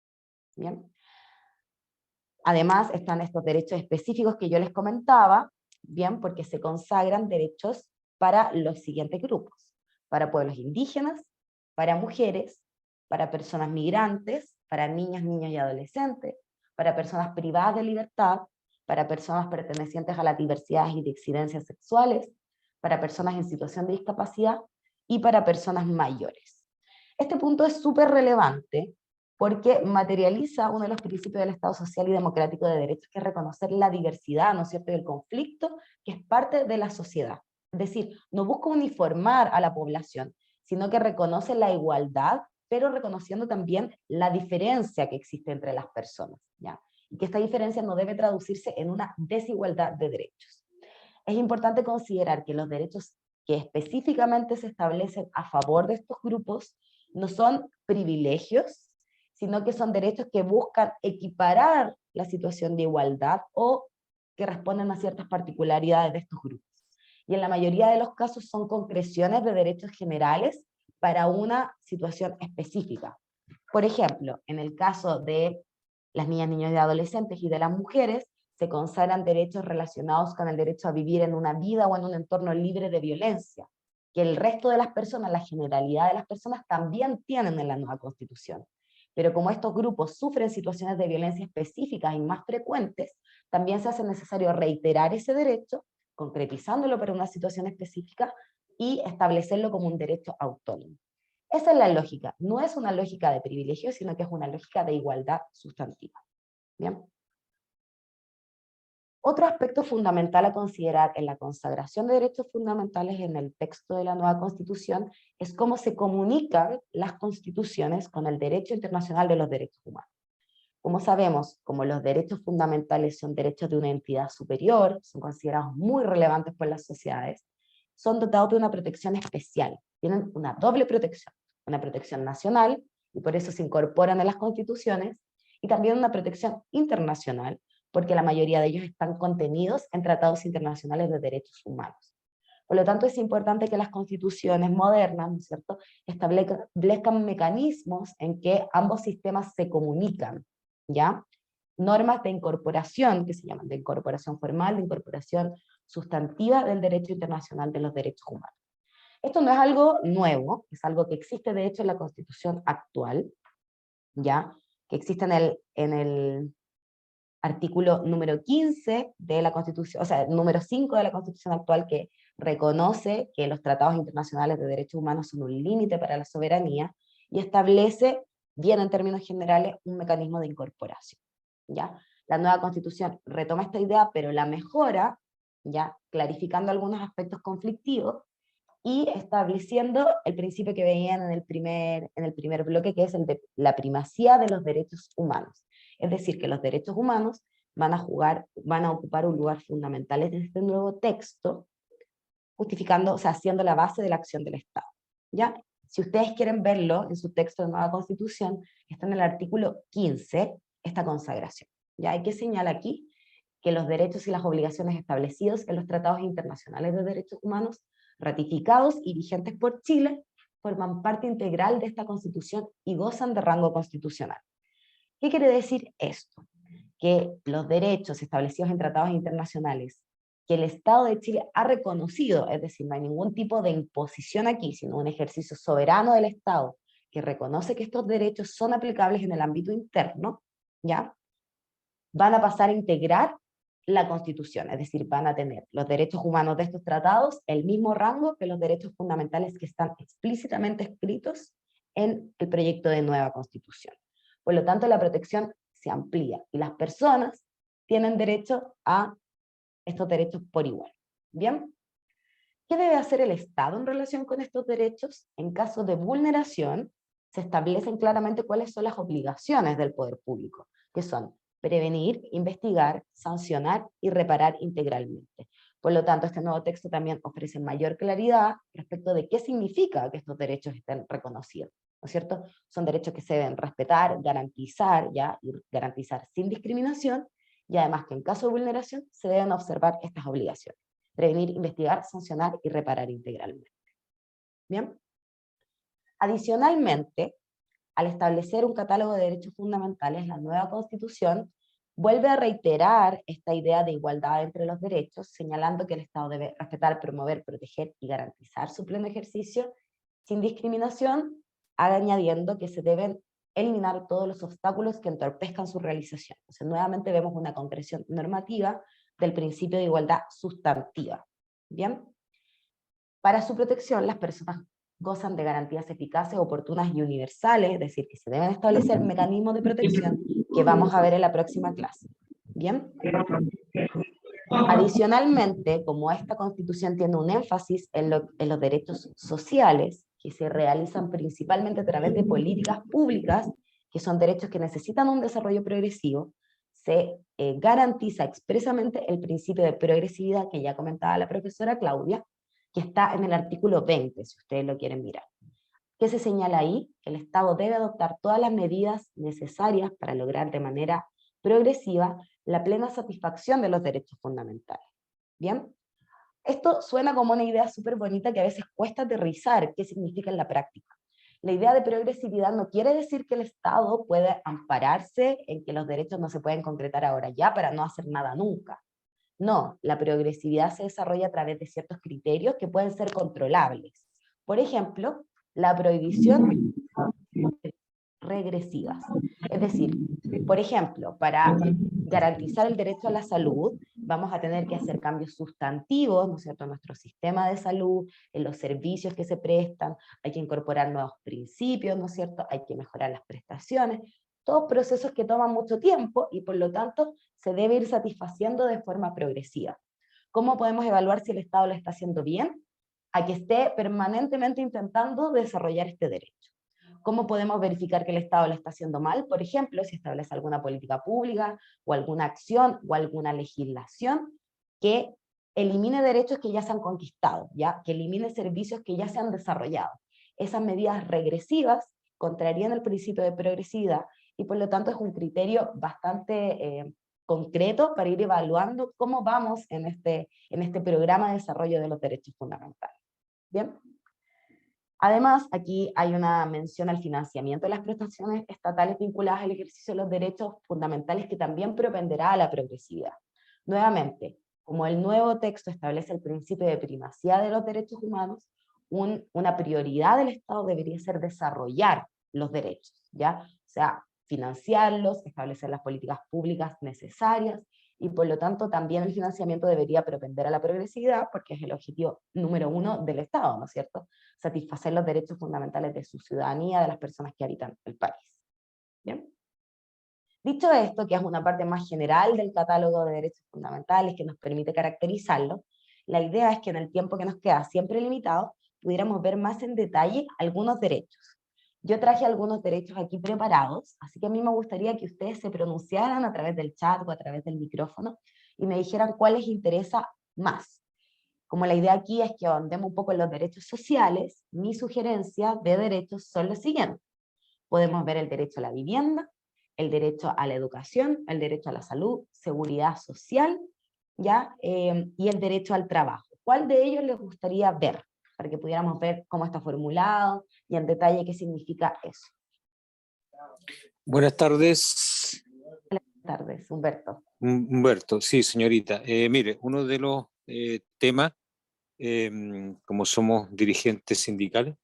¿Bien? Además están estos derechos específicos que yo les comentaba, ¿bien? Porque se consagran derechos para los siguientes grupos: para pueblos indígenas, para mujeres, para personas migrantes, para niñas, niños y adolescentes, para personas privadas de libertad, para personas pertenecientes a las diversidades y disidencias sexuales, para personas en situación de discapacidad y para personas mayores. Este punto es súper relevante porque materializa uno de los principios del Estado social y democrático de derechos, que es reconocer la diversidad, ¿no es cierto?, y el conflicto, que es parte de la sociedad. Es decir, no busca uniformar a la población, sino que reconoce la igualdad, pero reconociendo también la diferencia que existe entre las personas, ¿ya? Y que esta diferencia no debe traducirse en una desigualdad de derechos. Es importante considerar que los derechos que específicamente se establecen a favor de estos grupos no son privilegios, sino que son derechos que buscan equiparar la situación de igualdad o que responden a ciertas particularidades de estos grupos. Y en la mayoría de los casos son concreciones de derechos generales para una situación específica. Por ejemplo, en el caso de las niñas, niños y adolescentes y de las mujeres, se consagran derechos relacionados con el derecho a vivir en una vida o en un entorno libre de violencia, que el resto de las personas, la generalidad de las personas, también tienen en la nueva Constitución. Pero como estos grupos sufren situaciones de violencia específicas y más frecuentes, también se hace necesario reiterar ese derecho, concretizándolo para una situación específica y establecerlo como un derecho autónomo. Esa es la lógica, no es una lógica de privilegio, sino que es una lógica de igualdad sustantiva. ¿Bien? Otro aspecto fundamental a considerar en la consagración de derechos fundamentales en el texto de la nueva Constitución es cómo se comunican las constituciones con el derecho internacional de los derechos humanos. Como sabemos, como los derechos fundamentales son derechos de una entidad superior, son considerados muy relevantes por las sociedades, son dotados de una protección especial, tienen una doble protección, una protección nacional, y por eso se incorporan en las constituciones, y también una protección internacional, porque la mayoría de ellos están contenidos en tratados internacionales de derechos humanos. Por lo tanto, es importante que las constituciones modernas, ¿no es cierto?, establezcan mecanismos en que ambos sistemas se comunican, ¿ya? Normas de incorporación, que se llaman de incorporación formal, de incorporación sustantiva del derecho internacional de los derechos humanos. Esto no es algo nuevo, es algo que existe de hecho en la Constitución actual, ¿ya? Que existe en el artículo número 15 de la Constitución, o sea, número 5 de la Constitución actual, que reconoce que los tratados internacionales de derechos humanos son un límite para la soberanía y establece, bien en términos generales, un mecanismo de incorporación, ¿ya? La nueva Constitución retoma esta idea, pero la mejora, ¿ya?, clarificando algunos aspectos conflictivos y estableciendo el principio que veían en el primer bloque, que es el de la primacía de los derechos humanos. Es decir, que los derechos humanos van a ocupar un lugar fundamental en este nuevo texto, justificando, o sea, siendo la base de la acción del Estado, ¿ya? Si ustedes quieren verlo en su texto de nueva Constitución, está en el artículo 15, esta consagración, ¿ya? Hay que señalar aquí que los derechos y las obligaciones establecidos en los tratados internacionales de derechos humanos, ratificados y vigentes por Chile, forman parte integral de esta Constitución y gozan de rango constitucional. ¿Qué quiere decir esto? que los derechos establecidos en tratados internacionales que el Estado de Chile ha reconocido, es decir, no hay ningún tipo de imposición aquí, sino un ejercicio soberano del Estado que reconoce que estos derechos son aplicables en el ámbito interno, ¿ya? Van a pasar a integrar la Constitución, es decir, van a tener los derechos humanos de estos tratados el mismo rango que los derechos fundamentales que están explícitamente escritos en el proyecto de nueva Constitución. Por lo tanto, la protección se amplía y las personas tienen derecho a estos derechos por igual. ¿Bien? ¿Qué debe hacer el Estado en relación con estos derechos? En caso de vulneración, se establecen claramente cuáles son las obligaciones del poder público, que son prevenir, investigar, sancionar y reparar integralmente. Por lo tanto, este nuevo texto también ofrece mayor claridad respecto de qué significa que estos derechos estén reconocidos, ¿no es cierto? Son derechos que se deben respetar, garantizar, ¿ya? Y garantizar sin discriminación, y además que en caso de vulneración se deben observar estas obligaciones: prevenir, investigar, sancionar y reparar integralmente. ¿Bien? Adicionalmente, al establecer un catálogo de derechos fundamentales, la nueva Constitución vuelve a reiterar esta idea de igualdad entre los derechos, señalando que el Estado debe respetar, promover, proteger y garantizar su pleno ejercicio sin discriminación, añadiendo que se deben eliminar todos los obstáculos que entorpezcan su realización. Entonces, nuevamente vemos una concreción normativa del principio de igualdad sustantiva. ¿Bien? Para su protección, las personas gozan de garantías eficaces, oportunas y universales, es decir, que se deben establecer mecanismos de protección que vamos a ver en la próxima clase. ¿Bien? Adicionalmente, como esta Constitución tiene un énfasis en los derechos sociales, que se realizan principalmente a través de políticas públicas, que son derechos que necesitan un desarrollo progresivo, se garantiza expresamente el principio de progresividad que ya comentaba la profesora Claudia, que está en el artículo 20, si ustedes lo quieren mirar. ¿Qué se señala ahí? Que el Estado debe adoptar todas las medidas necesarias para lograr de manera progresiva la plena satisfacción de los derechos fundamentales. ¿Bien? Esto suena como una idea súper bonita que a veces cuesta aterrizar qué significa en la práctica. La idea de progresividad no quiere decir que el Estado puede ampararse en que los derechos no se pueden concretar ahora ya para no hacer nada nunca. No, la progresividad se desarrolla a través de ciertos criterios que pueden ser controlables. Por ejemplo, la prohibición regresivas. Es decir, por ejemplo, para garantizar el derecho a la salud, vamos a tener que hacer cambios sustantivos, ¿no es cierto?, en nuestro sistema de salud, en los servicios que se prestan, hay que incorporar nuevos principios, ¿no es cierto?, hay que mejorar las prestaciones, todos procesos que toman mucho tiempo y por lo tanto se debe ir satisfaciendo de forma progresiva. ¿Cómo podemos evaluar si el Estado lo está haciendo bien? A que esté permanentemente intentando desarrollar este derecho. ¿Cómo podemos verificar que el Estado lo está haciendo mal? Por ejemplo, si establece alguna política pública o alguna acción o alguna legislación que elimine derechos que ya se han conquistado, ¿ya? Que elimine servicios que ya se han desarrollado. Esas medidas regresivas contrarían el principio de progresividad y por lo tanto es un criterio bastante concreto para ir evaluando cómo vamos en este programa de desarrollo de los derechos fundamentales. ¿Bien? Además, aquí hay una mención al financiamiento de las prestaciones estatales vinculadas al ejercicio de los derechos fundamentales que también propenderá a la progresividad. Nuevamente, como el nuevo texto establece el principio de primacía de los derechos humanos, una prioridad del Estado debería ser desarrollar los derechos, ¿ya? O sea, financiarlos, establecer las políticas públicas necesarias, y por lo tanto también el financiamiento debería propender a la progresividad, porque es el objetivo número 1 del Estado, ¿no es cierto? Satisfacer los derechos fundamentales de su ciudadanía, de las personas que habitan el país. ¿Bien? Dicho esto, que es una parte más general del catálogo de derechos fundamentales que nos permite caracterizarlo, la idea es que en el tiempo que nos queda, siempre limitado, pudiéramos ver más en detalle algunos derechos. Yo traje algunos derechos aquí preparados, así que a mí me gustaría que ustedes se pronunciaran a través del chat o a través del micrófono y me dijeran cuál les interesa más. Como la idea aquí es que ahondemos un poco en los derechos sociales, mi sugerencia de derechos son los siguientes. Podemos ver el derecho a la vivienda, el derecho a la educación, el derecho a la salud, seguridad social, ¿ya? Y el derecho al trabajo. ¿Cuál de ellos les gustaría ver? Para que pudiéramos ver cómo está formulado y en detalle qué significa eso. Buenas tardes. tardes, Humberto. Humberto, sí, señorita. Mire, uno de los temas, como somos dirigentes sindicales,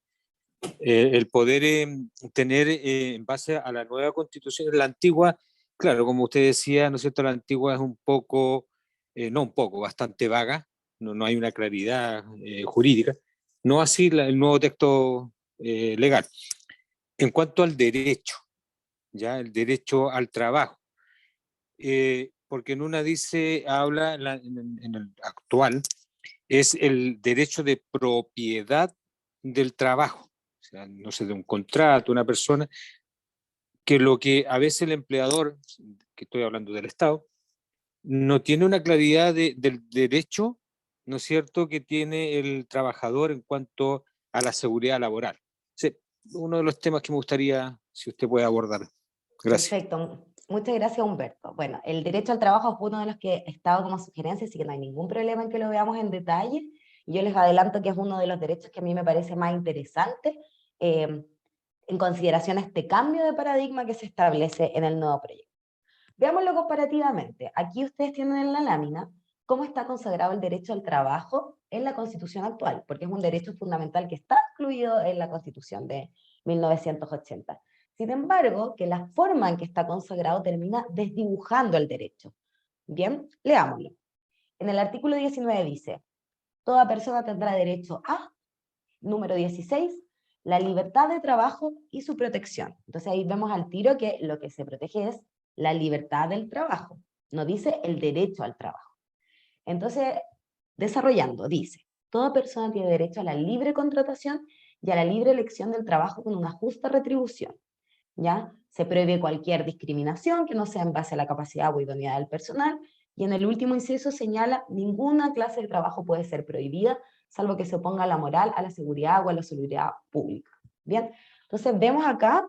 el poder tener en base a la nueva constitución, la antigua, claro, como usted decía, ¿no es cierto? La antigua es un poco, no un poco, bastante vaga, no hay una claridad jurídica, no así el nuevo texto legal. En cuanto al derecho, ya el derecho al trabajo, porque en una dice, habla en el actual, es el derecho de propiedad del trabajo, o sea, no sé, de un contrato, una persona, que lo que a veces el empleador, que estoy hablando del Estado, no tiene una claridad del derecho, ¿no es cierto?, que tiene el trabajador en cuanto a la seguridad laboral. Sí, uno de los temas que me gustaría, si usted puede abordar. Gracias. Perfecto, muchas gracias, Humberto. Bueno, el derecho al trabajo es uno de los que he estado como sugerencia, así que no hay ningún problema en que lo veamos en detalle. Yo les adelanto que es uno de los derechos que a mí me parece más interesante en consideración a este cambio de paradigma que se establece en el nuevo proyecto. Veámoslo comparativamente. Aquí ustedes tienen en la lámina cómo está consagrado el derecho al trabajo en la Constitución actual, porque es un derecho fundamental que está incluido en la Constitución de 1980. Sin embargo, que la forma en que está consagrado termina desdibujando el derecho. Bien, leámoslo. En el artículo 19 dice, toda persona tendrá derecho a, número 16, la libertad de trabajo y su protección. Entonces ahí vemos al tiro que lo que se protege es la libertad del trabajo, no dice el derecho al trabajo. Entonces, desarrollando, dice, toda persona tiene derecho a la libre contratación y a la libre elección del trabajo con una justa retribución. ¿Ya? Se prohíbe cualquier discriminación que no sea en base a la capacidad o idoneidad del personal, y en el último inciso señala, ninguna clase de trabajo puede ser prohibida, salvo que se oponga a la moral, a la seguridad o a la seguridad pública. Bien, entonces vemos acá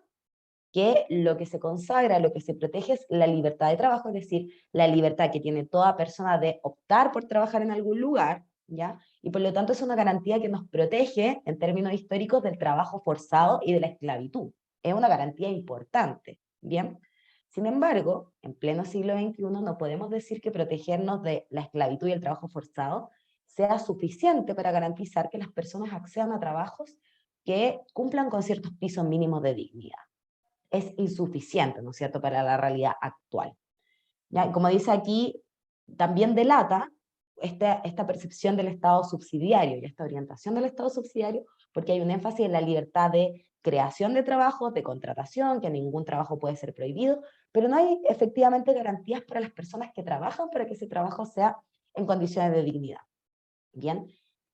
que lo que se consagra, lo que se protege es la libertad de trabajo, es decir, la libertad que tiene toda persona de optar por trabajar en algún lugar, ¿ya? Y por lo tanto es una garantía que nos protege en términos históricos del trabajo forzado y de la esclavitud. Es una garantía importante, ¿bien? Sin embargo, en pleno siglo XXI no podemos decir que protegernos de la esclavitud y el trabajo forzado sea suficiente para garantizar que las personas accedan a trabajos que cumplan con ciertos pisos mínimos de dignidad. Es insuficiente, ¿no es cierto?, para la realidad actual. ¿Ya? Como dice aquí, también delata esta percepción del Estado subsidiario y esta orientación del Estado subsidiario, porque hay un énfasis en la libertad de creación de trabajo, de contratación, que ningún trabajo puede ser prohibido, pero no hay efectivamente garantías para las personas que trabajan para que ese trabajo sea en condiciones de dignidad. ¿Bien?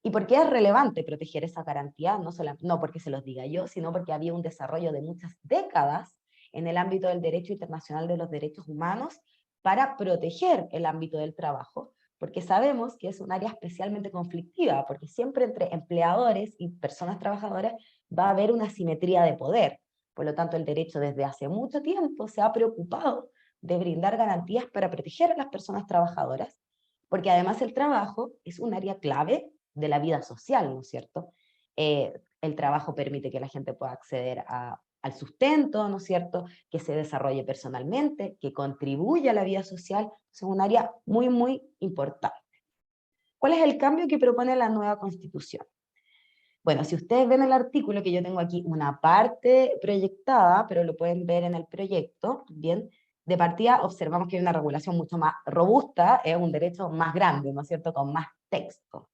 ¿Y por qué es relevante proteger esa garantía? No porque se los diga yo, sino porque había un desarrollo de muchas décadas en el ámbito del derecho internacional de los derechos humanos para proteger el ámbito del trabajo, porque sabemos que es un área especialmente conflictiva, porque siempre entre empleadores y personas trabajadoras va a haber una asimetría de poder. Por lo tanto, el derecho desde hace mucho tiempo se ha preocupado de brindar garantías para proteger a las personas trabajadoras, porque además el trabajo es un área clave de la vida social, ¿no es cierto? El trabajo permite que la gente pueda acceder al sustento, ¿no es cierto?, que se desarrolle personalmente, que contribuya a la vida social, es un área muy, muy importante. ¿Cuál es el cambio que propone la nueva Constitución? Bueno, si ustedes ven el artículo, que yo tengo aquí una parte proyectada, pero lo pueden ver en el proyecto, ¿bien? De partida observamos que hay una regulación mucho más robusta, es un derecho más grande, ¿no es cierto?, con más texto.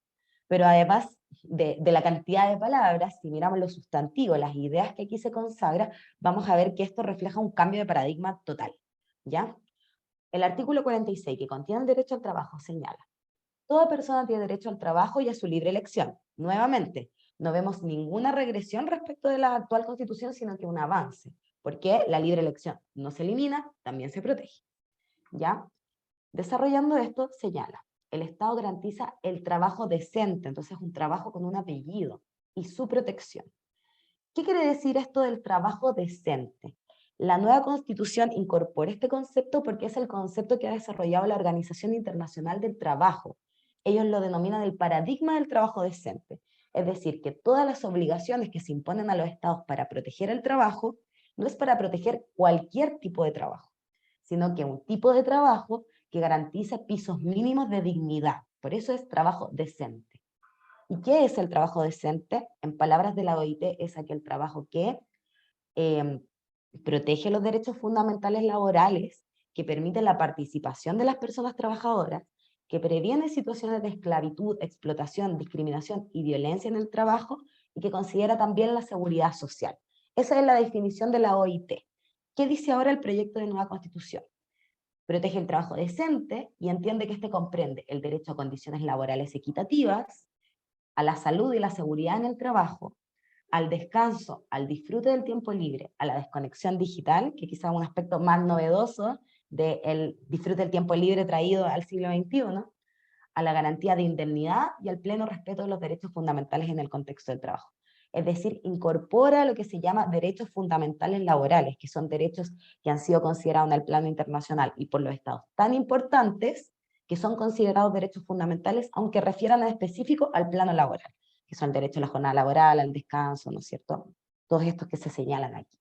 Pero además de la cantidad de palabras, si miramos los sustantivos, las ideas que aquí se consagra, vamos a ver que esto refleja un cambio de paradigma total, ¿ya? El artículo 46, que contiene el derecho al trabajo, señala: toda persona tiene derecho al trabajo y a su libre elección. Nuevamente, no vemos ninguna regresión respecto de la actual Constitución, sino que un avance, porque la libre elección no se elimina, también se protege, ¿ya? Desarrollando esto, señala: el Estado garantiza el trabajo decente, entonces un trabajo con un apellido, y su protección. ¿Qué quiere decir esto del trabajo decente? La nueva Constitución incorpora este concepto porque es el concepto que ha desarrollado la Organización Internacional del Trabajo. Ellos lo denominan el paradigma del trabajo decente. Es decir, que todas las obligaciones que se imponen a los estados para proteger el trabajo, no es para proteger cualquier tipo de trabajo, sino que un tipo de trabajo que garantice pisos mínimos de dignidad. Por eso es trabajo decente. ¿Y qué es el trabajo decente? En palabras de la OIT, es aquel trabajo que protege los derechos fundamentales laborales, que permite la participación de las personas trabajadoras, que previene situaciones de esclavitud, explotación, discriminación y violencia en el trabajo, y que considera también la seguridad social. Esa es la definición de la OIT. ¿Qué dice ahora el proyecto de nueva Constitución? Protege el trabajo decente y entiende que este comprende el derecho a condiciones laborales equitativas, a la salud y la seguridad en el trabajo, al descanso, al disfrute del tiempo libre, a la desconexión digital, que quizá es un aspecto más novedoso del disfrute del tiempo libre traído al siglo XXI, a la garantía de indemnidad y al pleno respeto de los derechos fundamentales en el contexto del trabajo. Es decir, incorpora lo que se llama derechos fundamentales laborales, que son derechos que han sido considerados en el plano internacional y por los estados tan importantes que son considerados derechos fundamentales, aunque refieran en específico al plano laboral, que son el derecho a la jornada laboral, al descanso, ¿no es cierto? Todos estos que se señalan aquí.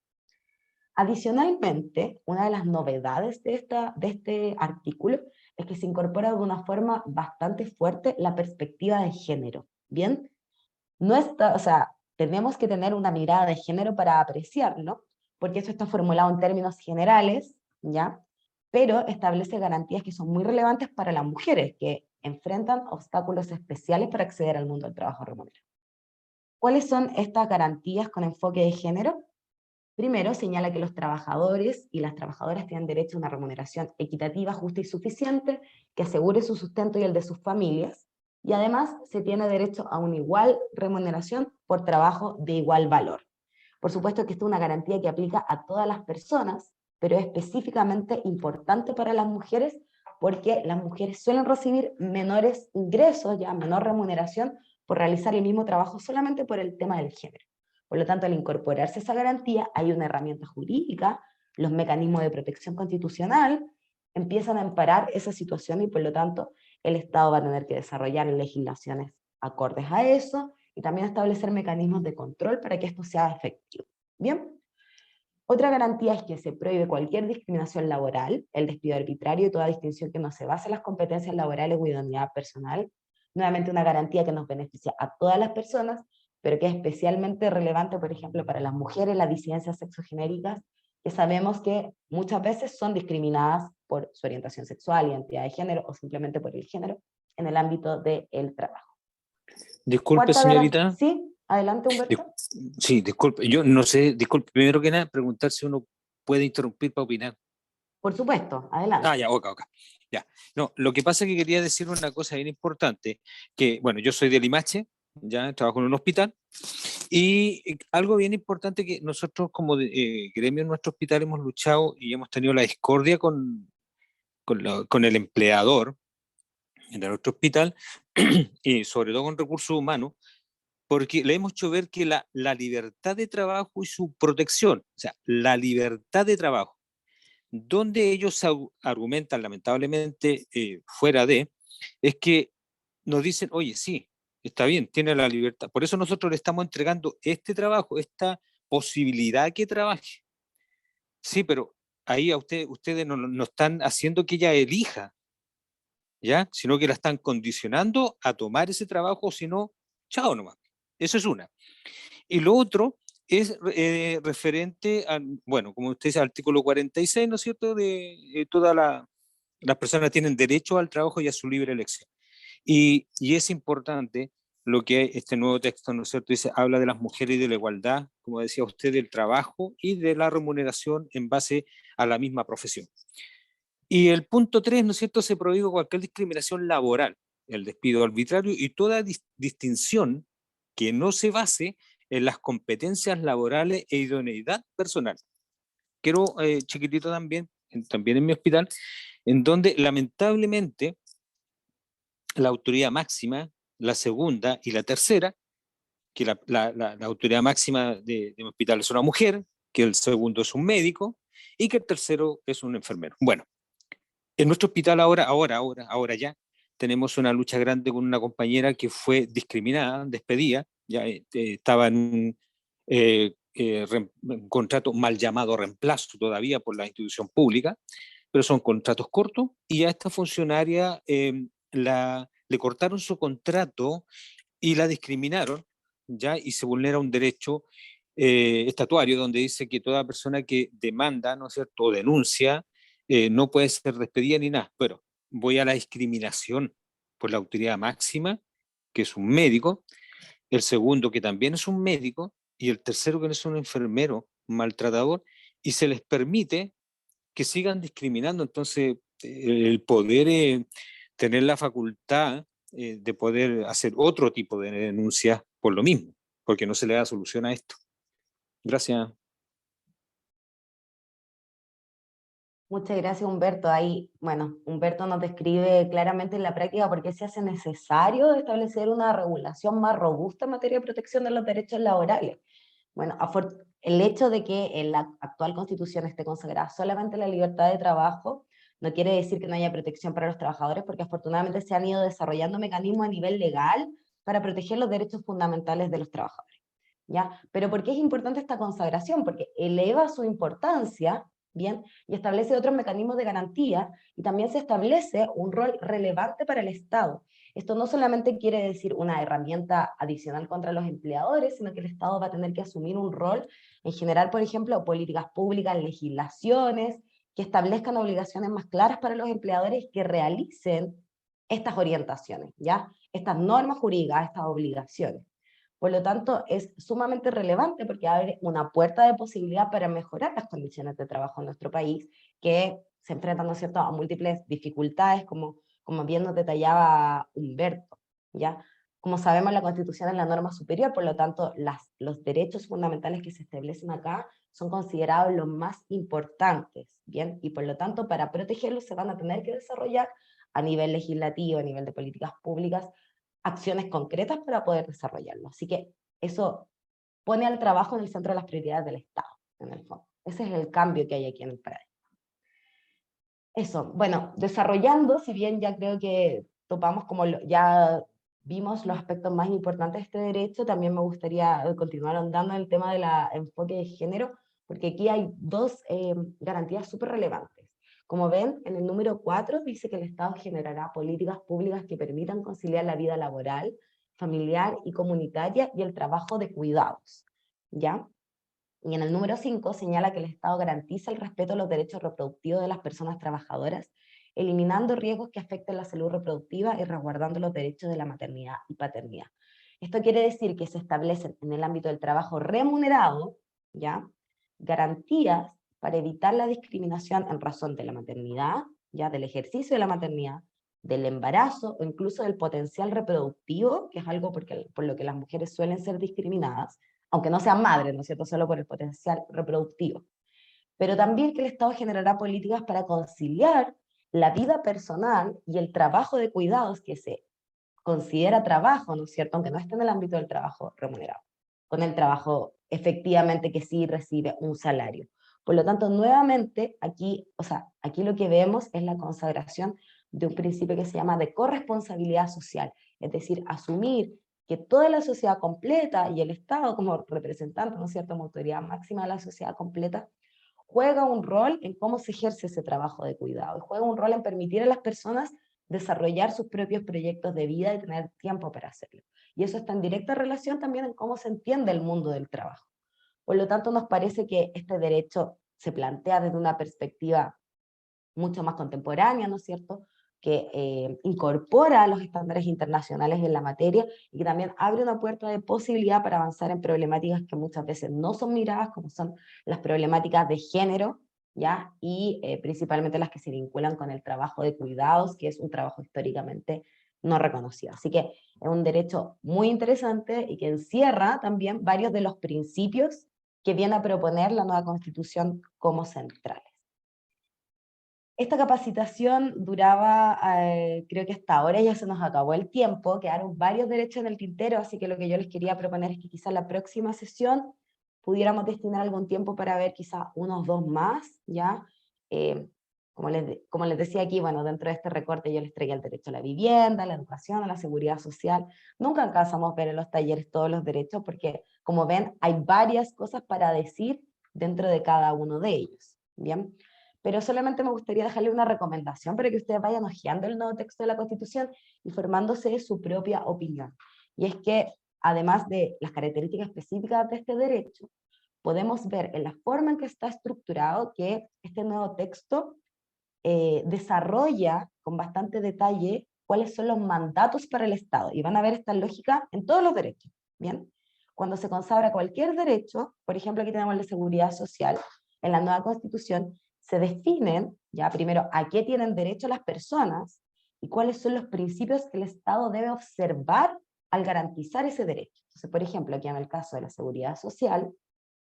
Adicionalmente, una de las novedades de este artículo es que se incorpora de una forma bastante fuerte la perspectiva de género, ¿bien? No está, o sea, tenemos que tener una mirada de género para apreciarlo, porque eso está formulado en términos generales, ¿ya? Pero establece garantías que son muy relevantes para las mujeres, que enfrentan obstáculos especiales para acceder al mundo del trabajo remunerado. ¿Cuáles son estas garantías con enfoque de género? Primero, señala que los trabajadores y las trabajadoras tienen derecho a una remuneración equitativa, justa y suficiente, que asegure su sustento y el de sus familias, y además se tiene derecho a una igual remuneración por trabajo de igual valor. Por supuesto que esta es una garantía que aplica a todas las personas, pero es específicamente importante para las mujeres, porque las mujeres suelen recibir menores ingresos, ya menor remuneración, por realizar el mismo trabajo solamente por el tema del género. Por lo tanto, al incorporarse esa garantía, hay una herramienta jurídica, los mecanismos de protección constitucional empiezan a amparar esa situación y por lo tanto el Estado va a tener que desarrollar legislaciones acordes a eso y también establecer mecanismos de control para que esto sea efectivo. Bien. Otra garantía es que se prohíbe cualquier discriminación laboral, el despido arbitrario y toda distinción que no se base en las competencias laborales o idoneidad personal. Nuevamente una garantía que nos beneficia a todas las personas, pero que es especialmente relevante, por ejemplo, para las mujeres, las disidencias sexogenéricas, que sabemos que muchas veces son discriminadas por su orientación sexual, identidad de género o simplemente por el género en el ámbito del trabajo. Disculpe, señorita. Sí, adelante, Humberto. Sí, disculpe. Yo no sé, disculpe, primero que nada, preguntar si uno puede interrumpir para opinar. Por supuesto, adelante. Ah, ya, ok. Ya. No, lo que pasa es que quería decir una cosa bien importante, que, bueno, yo soy de Limache, ya trabajo en un hospital, y algo bien importante que nosotros como gremio en nuestro hospital hemos luchado y hemos tenido la discordia con el empleador de nuestro hospital, y sobre todo con recursos humanos, porque le hemos hecho ver que la libertad de trabajo y su protección, o sea, la libertad de trabajo, donde ellos argumentan lamentablemente fuera de, es que nos dicen, oye, sí, está bien, tiene la libertad. Por eso nosotros le estamos entregando este trabajo, esta posibilidad que trabaje. Sí, pero ahí ustedes no están haciendo que ella elija, ¿ya? Sino que la están condicionando a tomar ese trabajo, si no, chao nomás. Eso es una. Y lo otro es referente a, bueno, como usted dice, al artículo 46, ¿no es cierto?, de todas las personas tienen derecho al trabajo y a su libre elección. Y es importante lo que este nuevo texto, ¿no es cierto?, dice, habla de las mujeres y de la igualdad, como decía usted, del trabajo y de la remuneración en base a la misma profesión. Y el punto 3, ¿no es cierto?, se prohíbe cualquier discriminación laboral, el despido arbitrario y toda distinción que no se base en las competencias laborales e idoneidad personal. Quiero, chiquitito también en mi hospital, en donde lamentablemente la autoridad máxima, la segunda y la tercera, que la autoridad máxima de mi hospital es una mujer, que el segundo es un médico y que el tercero es un enfermero. Bueno, en nuestro hospital ahora ya, tenemos una lucha grande con una compañera que fue discriminada, despedida, ya estaba en un contrato mal llamado reemplazo todavía por la institución pública, pero son contratos cortos, y a esta funcionaria le cortaron su contrato y la discriminaron, ¿ya? Y se vulnera un derecho estatuario donde dice que toda persona que demanda, ¿no es cierto?, o denuncia, no puede ser despedida ni nada. Pero voy a la discriminación por la autoridad máxima, que es un médico, el segundo que también es un médico, y el tercero que es un enfermero, un maltratador, y se les permite que sigan discriminando. Entonces, el poder tener la facultad de poder hacer otro tipo de denuncias por lo mismo, porque no se le da solución a esto. Gracias. Muchas gracias, Humberto. Ahí, bueno, Humberto nos describe claramente en la práctica por qué se hace necesario establecer una regulación más robusta en materia de protección de los derechos laborales. Bueno, el hecho de que en la actual Constitución esté consagrada solamente la libertad de trabajo no quiere decir que no haya protección para los trabajadores, porque afortunadamente se han ido desarrollando mecanismos a nivel legal para proteger los derechos fundamentales de los trabajadores, ¿ya? Pero ¿por qué es importante esta consagración? Porque eleva su importancia, ¿bien? Y establece otros mecanismos de garantía, y también se establece un rol relevante para el Estado. Esto no solamente quiere decir una herramienta adicional contra los empleadores, sino que el Estado va a tener que asumir un rol en general, por ejemplo, políticas públicas, legislaciones, que establezcan obligaciones más claras para los empleadores que realicen estas orientaciones, ¿ya? Estas normas jurídicas, estas obligaciones. Por lo tanto, es sumamente relevante porque abre una puerta de posibilidad para mejorar las condiciones de trabajo en nuestro país, que se enfrentan, ¿no es cierto?, a múltiples dificultades, como bien nos detallaba Humberto, ¿ya? Como sabemos, la Constitución es la norma superior, por lo tanto, los derechos fundamentales que se establecen acá son considerados los más importantes, ¿bien? Y por lo tanto, para protegerlos se van a tener que desarrollar a nivel legislativo, a nivel de políticas públicas, acciones concretas para poder desarrollarlo. Así que eso pone al trabajo en el centro de las prioridades del Estado, en el fondo. Ese es el cambio que hay aquí en el paradigma. Eso, bueno, desarrollando, si bien ya creo que topamos como ya vimos los aspectos más importantes de este derecho, también me gustaría continuar ahondando en el tema del enfoque de género, porque aquí hay dos garantías súper relevantes. Como ven, en el número 4 dice que el Estado generará políticas públicas que permitan conciliar la vida laboral, familiar y comunitaria y el trabajo de cuidados, ¿ya? Y en el número 5 señala que el Estado garantiza el respeto a los derechos reproductivos de las personas trabajadoras, eliminando riesgos que afecten la salud reproductiva y resguardando los derechos de la maternidad y paternidad. Esto quiere decir que se establecen en el ámbito del trabajo remunerado, ¿ya?, garantías para evitar la discriminación en razón de la maternidad, ya del ejercicio de la maternidad, del embarazo o incluso del potencial reproductivo, que es algo por lo que las mujeres suelen ser discriminadas, aunque no sean madres, ¿no es cierto?, solo por el potencial reproductivo. Pero también que el Estado generará políticas para conciliar la vida personal y el trabajo de cuidados que se considera trabajo, ¿no es cierto?, aunque no esté en el ámbito del trabajo remunerado, con el trabajo efectivamente que sí recibe un salario. Por lo tanto, nuevamente, aquí lo que vemos es la consagración de un principio que se llama de corresponsabilidad social, es decir, asumir que toda la sociedad completa y el Estado como representante, ¿no es cierto?, como autoridad máxima de la sociedad completa, juega un rol en cómo se ejerce ese trabajo de cuidado, y juega un rol en permitir a las personas desarrollar sus propios proyectos de vida y tener tiempo para hacerlo. Y eso está en directa relación también en cómo se entiende el mundo del trabajo. Por lo tanto, nos parece que este derecho se plantea desde una perspectiva mucho más contemporánea, ¿no es cierto?, que incorpora los estándares internacionales en la materia y que también abre una puerta de posibilidad para avanzar en problemáticas que muchas veces no son miradas, como son las problemáticas de género, ¿ya? Y principalmente las que se vinculan con el trabajo de cuidados, que es un trabajo históricamente no reconocido. Así que es un derecho muy interesante y que encierra también varios de los principios que viene a proponer la nueva Constitución como centrales. Esta capacitación duraba, creo que hasta ahora ya se nos acabó el tiempo, quedaron varios derechos en el tintero, así que lo que yo les quería proponer es que quizás la próxima sesión pudiéramos destinar algún tiempo para ver quizás unos 2 más, ¿ya? Como les decía aquí, bueno, dentro de este recorte yo les traía el derecho a la vivienda, a la educación, a la seguridad social. Nunca alcanzamos a ver en los talleres todos los derechos porque, como ven, hay varias cosas para decir dentro de cada uno de ellos, ¿bien? pero solamente me gustaría dejarle una recomendación para que ustedes vayan hojeando el nuevo texto de la Constitución y formándose su propia opinión. Y es que, además de las características específicas de este derecho, podemos ver en la forma en que está estructurado que este nuevo texto desarrolla con bastante detalle cuáles son los mandatos para el Estado, y van a ver esta lógica en todos los derechos, ¿bien? Cuando se consagra cualquier derecho, por ejemplo aquí tenemos el de seguridad social, en la nueva Constitución se definen, ya primero, a qué tienen derecho las personas, y cuáles son los principios que el Estado debe observar al garantizar ese derecho. Entonces, por ejemplo, aquí en el caso de la seguridad social,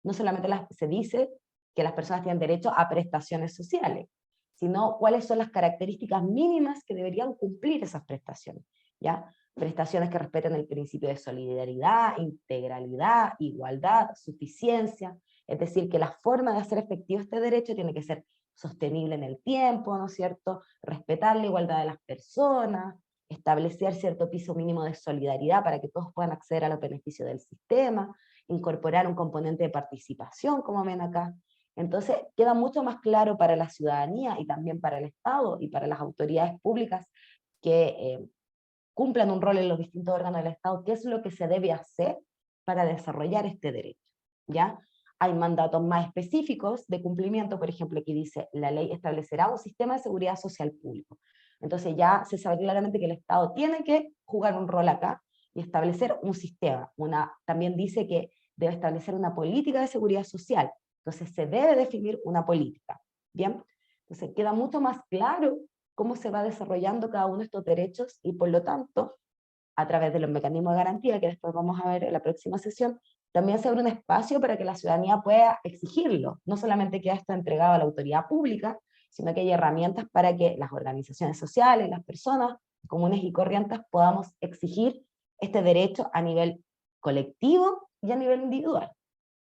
no solamente se dice que las personas tienen derecho a prestaciones sociales, sino cuáles son las características mínimas que deberían cumplir esas prestaciones, ¿ya? Prestaciones que respeten el principio de solidaridad, integralidad, igualdad, suficiencia, es decir, que la forma de hacer efectivo este derecho tiene que ser sostenible en el tiempo, ¿no es cierto? Respetar la igualdad de las personas, establecer cierto piso mínimo de solidaridad para que todos puedan acceder a los beneficios del sistema, incorporar un componente de participación, como ven acá. Entonces queda mucho más claro para la ciudadanía y también para el Estado y para las autoridades públicas que cumplan un rol en los distintos órganos del Estado, qué es lo que se debe hacer para desarrollar este derecho, ¿ya? Hay mandatos más específicos de cumplimiento, por ejemplo, aquí dice, la ley establecerá un sistema de seguridad social público. Entonces ya se sabe claramente que el Estado tiene que jugar un rol acá y establecer un sistema. También dice que debe establecer una política de seguridad social. Entonces se debe definir una política, ¿bien? Entonces queda mucho más claro cómo se va desarrollando cada uno de estos derechos y por lo tanto, a través de los mecanismos de garantía, que después vamos a ver en la próxima sesión, también se abre un espacio para que la ciudadanía pueda exigirlo. No solamente queda esto entregado a la autoridad pública, sino que hay herramientas para que las organizaciones sociales, las personas comunes y corrientes podamos exigir este derecho a nivel colectivo y a nivel individual.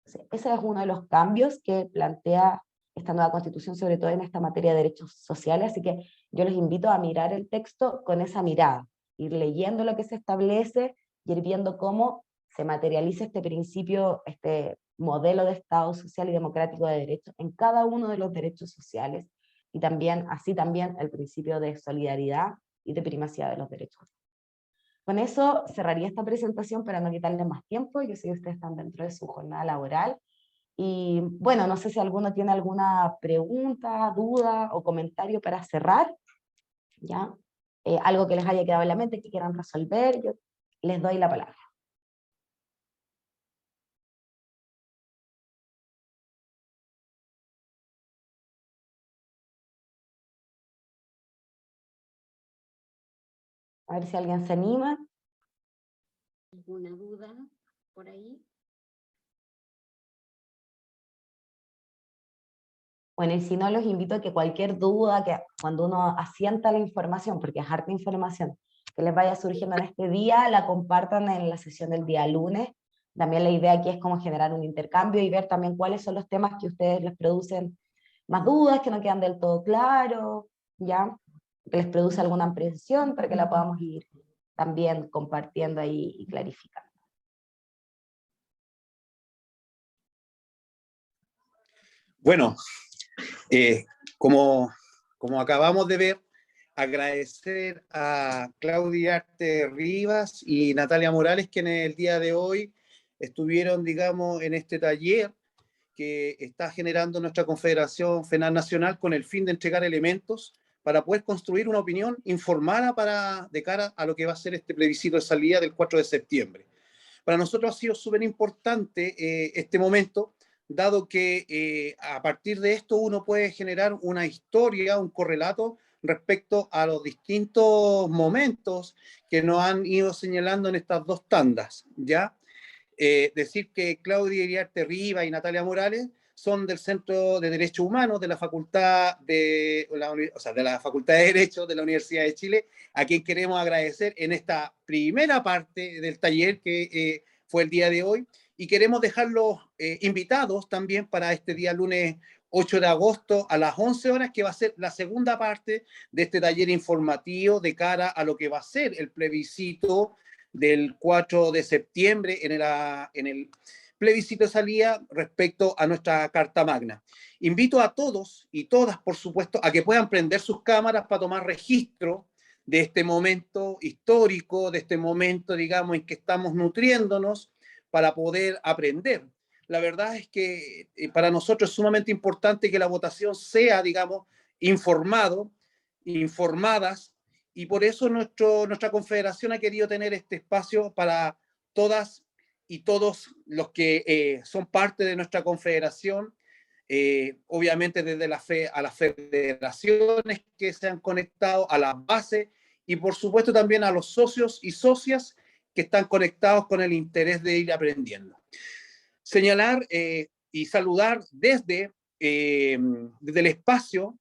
Ese es uno de los cambios que plantea esta nueva Constitución, sobre todo en esta materia de derechos sociales, así que yo les invito a mirar el texto con esa mirada, ir leyendo lo que se establece y ir viendo cómo se materializa este principio, este modelo de Estado social y democrático de derechos en cada uno de los derechos sociales, y también, así también, el principio de solidaridad y de primacía de los derechos. Con eso cerraría esta presentación para no quitarle más tiempo. Yo sé que ustedes están dentro de su jornada laboral. Y bueno, no sé si alguno tiene alguna pregunta, duda o comentario para cerrar. ¿Ya? Algo que les haya quedado en la mente, que quieran resolver, yo les doy la palabra. A ver si alguien se anima. ¿Alguna duda por ahí? Bueno, y si no, los invito a que cualquier duda, que cuando uno asienta la información, porque es harta información, que les vaya surgiendo en este día, la compartan en la sesión del día lunes. También la idea aquí es como generar un intercambio y ver también cuáles son los temas que a ustedes les producen más dudas, que no quedan del todo claros, ¿ya? Que les produce alguna impresión para que la podamos ir también compartiendo ahí y clarificando. Bueno, como acabamos de ver, agradecer a Claudia Arte Rivas y Natalia Morales, quienes el día de hoy estuvieron, digamos, en este taller que está generando nuestra Confederación FENAL Nacional con el fin de entregar elementos para poder construir una opinión informada de cara a lo que va a ser este plebiscito de salida del 4 de septiembre. Para nosotros ha sido súper importante este momento, dado que a partir de esto uno puede generar una historia, un correlato respecto a los distintos momentos que nos han ido señalando en estas dos tandas, ¿ya? Decir que Claudia Iriarte Rivas y Natalia Morales son del Centro de Derechos Humanos de la Facultad de la Facultad de Derecho de la Universidad de Chile, a quien queremos agradecer en esta primera parte del taller que fue el día de hoy, y queremos dejarlos invitados también para este día lunes 8 de agosto a las 11 horas, que va a ser la segunda parte de este taller informativo de cara a lo que va a ser el plebiscito del 4 de septiembre en el plebiscito de salida respecto a nuestra Carta Magna. Invito a todos y todas, por supuesto, a que puedan prender sus cámaras para tomar registro de este momento histórico, de este momento, digamos, en que estamos nutriéndonos para poder aprender. La verdad es que para nosotros es sumamente importante que la votación sea, digamos, informadas, y por eso nuestra confederación ha querido tener este espacio para todas y todos los que son parte de nuestra confederación, obviamente desde a las federaciones que se han conectado, a las bases, y por supuesto también a los socios y socias que están conectados con el interés de ir aprendiendo. Señalar y saludar desde el espacio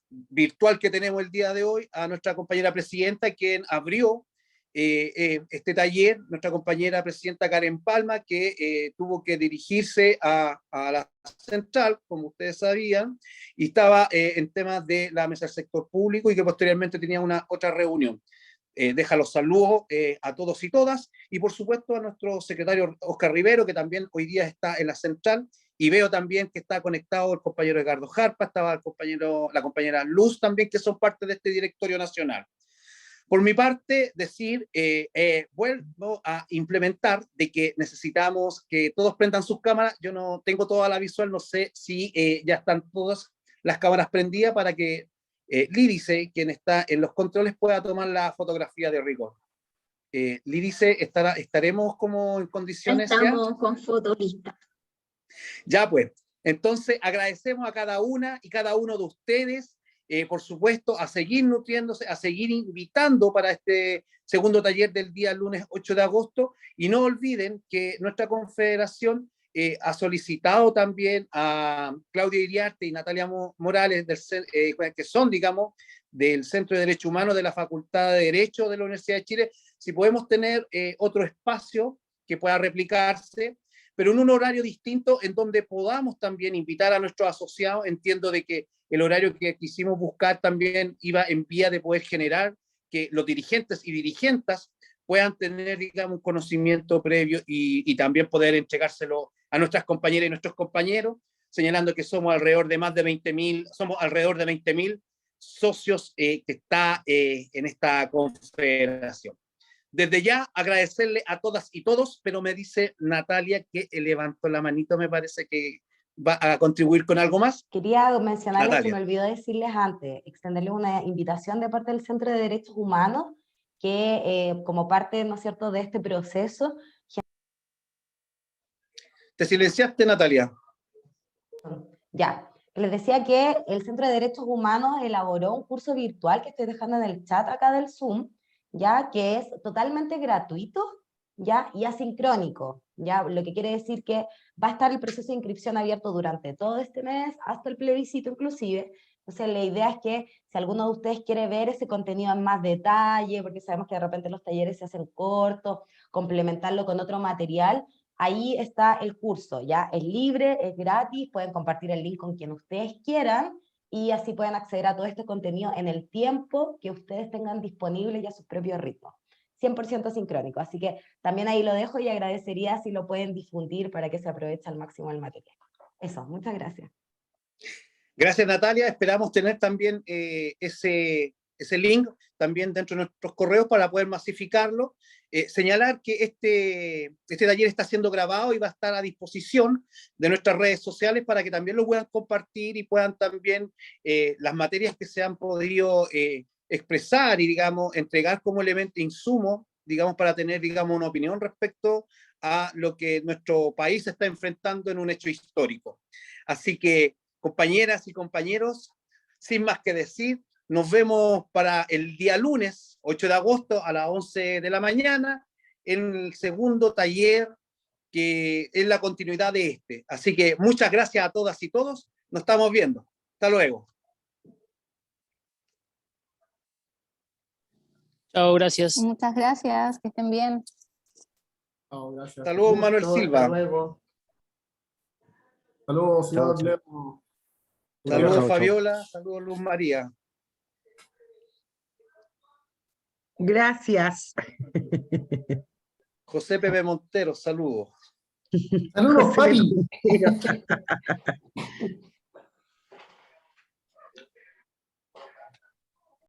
virtual que tenemos el día de hoy a nuestra compañera presidenta, quien abrió este taller, nuestra compañera presidenta Karen Palma, que tuvo que dirigirse a la central, como ustedes sabían, y estaba en temas de la mesa del sector público, y que posteriormente tenía una otra reunión. Deja los saludos a todos y todas, y por supuesto a nuestro secretario Oscar Rivero, que también hoy día está en la central, y veo también que está conectado el compañero Edgardo Jarpa, estaba la compañera Luz también, que son parte de este directorio nacional. Por mi parte, decir, vuelvo a implementar de que necesitamos que todos prendan sus cámaras. Yo no tengo toda la visual, no sé si ya están todas las cámaras prendidas para que Lídice, quien está en los controles, pueda tomar la fotografía de rigor. Lídice, ¿estaremos como en condiciones? Estamos con fotolista. Ya pues, entonces agradecemos a cada una y cada uno de ustedes, por supuesto, a seguir nutriéndose, a seguir invitando para este segundo taller del día lunes 8 de agosto, y no olviden que nuestra confederación ha solicitado también a Claudia Iriarte y Natalia Morales, que son, digamos, del Centro de Derecho Humano de la Facultad de Derecho de la Universidad de Chile, si podemos tener otro espacio que pueda replicarse, pero en un horario distinto en donde podamos también invitar a nuestros asociados. Entiendo de que el horario que quisimos buscar también iba en vía de poder generar que los dirigentes y dirigentas puedan tener, digamos, un conocimiento previo y también poder entregárselo a nuestras compañeras y nuestros compañeros, señalando que somos alrededor de 20.000 socios que está en esta confederación. Desde ya agradecerle a todas y todos, pero me dice Natalia que levantó la manito, me parece que va a contribuir con algo más. Quería mencionarles, Natalia. que me olvidó decirles antes, extenderles una invitación de parte del Centro de Derechos Humanos, que como parte, ¿no es cierto?, de este proceso. Te silenciaste, Natalia. Ya, les decía que el Centro de Derechos Humanos elaboró un curso virtual que estoy dejando en el chat acá del Zoom, ya, que es totalmente gratuito, ya, y asincrónico, ya, lo que quiere decir que va a estar el proceso de inscripción abierto durante todo este mes, hasta el plebiscito inclusive. Entonces la idea es que si alguno de ustedes quiere ver ese contenido en más detalle, porque sabemos que de repente los talleres se hacen cortos, complementarlo con otro material, ahí está el curso, ya, es libre, es gratis, pueden compartir el link con quien ustedes quieran, y así pueden acceder a todo este contenido en el tiempo que ustedes tengan disponible y a sus propios ritmos. 100% sincrónico, así que también ahí lo dejo, y agradecería si lo pueden difundir para que se aproveche al máximo el material. Eso, muchas gracias. Gracias, Natalia. Esperamos tener también ese link también dentro de nuestros correos para poder masificarlo. Señalar que este taller está siendo grabado y va a estar a disposición de nuestras redes sociales para que también lo puedan compartir y puedan también las materias que se han podido expresar y, digamos, entregar como elemento insumo, digamos, para tener, digamos, una opinión respecto a lo que nuestro país está enfrentando en un hecho histórico. Así que, compañeras y compañeros, sin más que decir, nos vemos para el día lunes, 8 de agosto, a las 11 de la mañana, en el segundo taller, que es la continuidad de este. Así que muchas gracias a todas y todos. Nos estamos viendo. Hasta luego. Chao, gracias. Muchas gracias, que estén bien. Chao, gracias. Saludos, Manuel Gusto, Silva. hasta luego. Saludos, Chao, señor chao. Leo. Saludos, Chao, chao. Fabiola. Saludos, Luz María. Gracias. José Pepe Montero, saludos. Saludos, papi.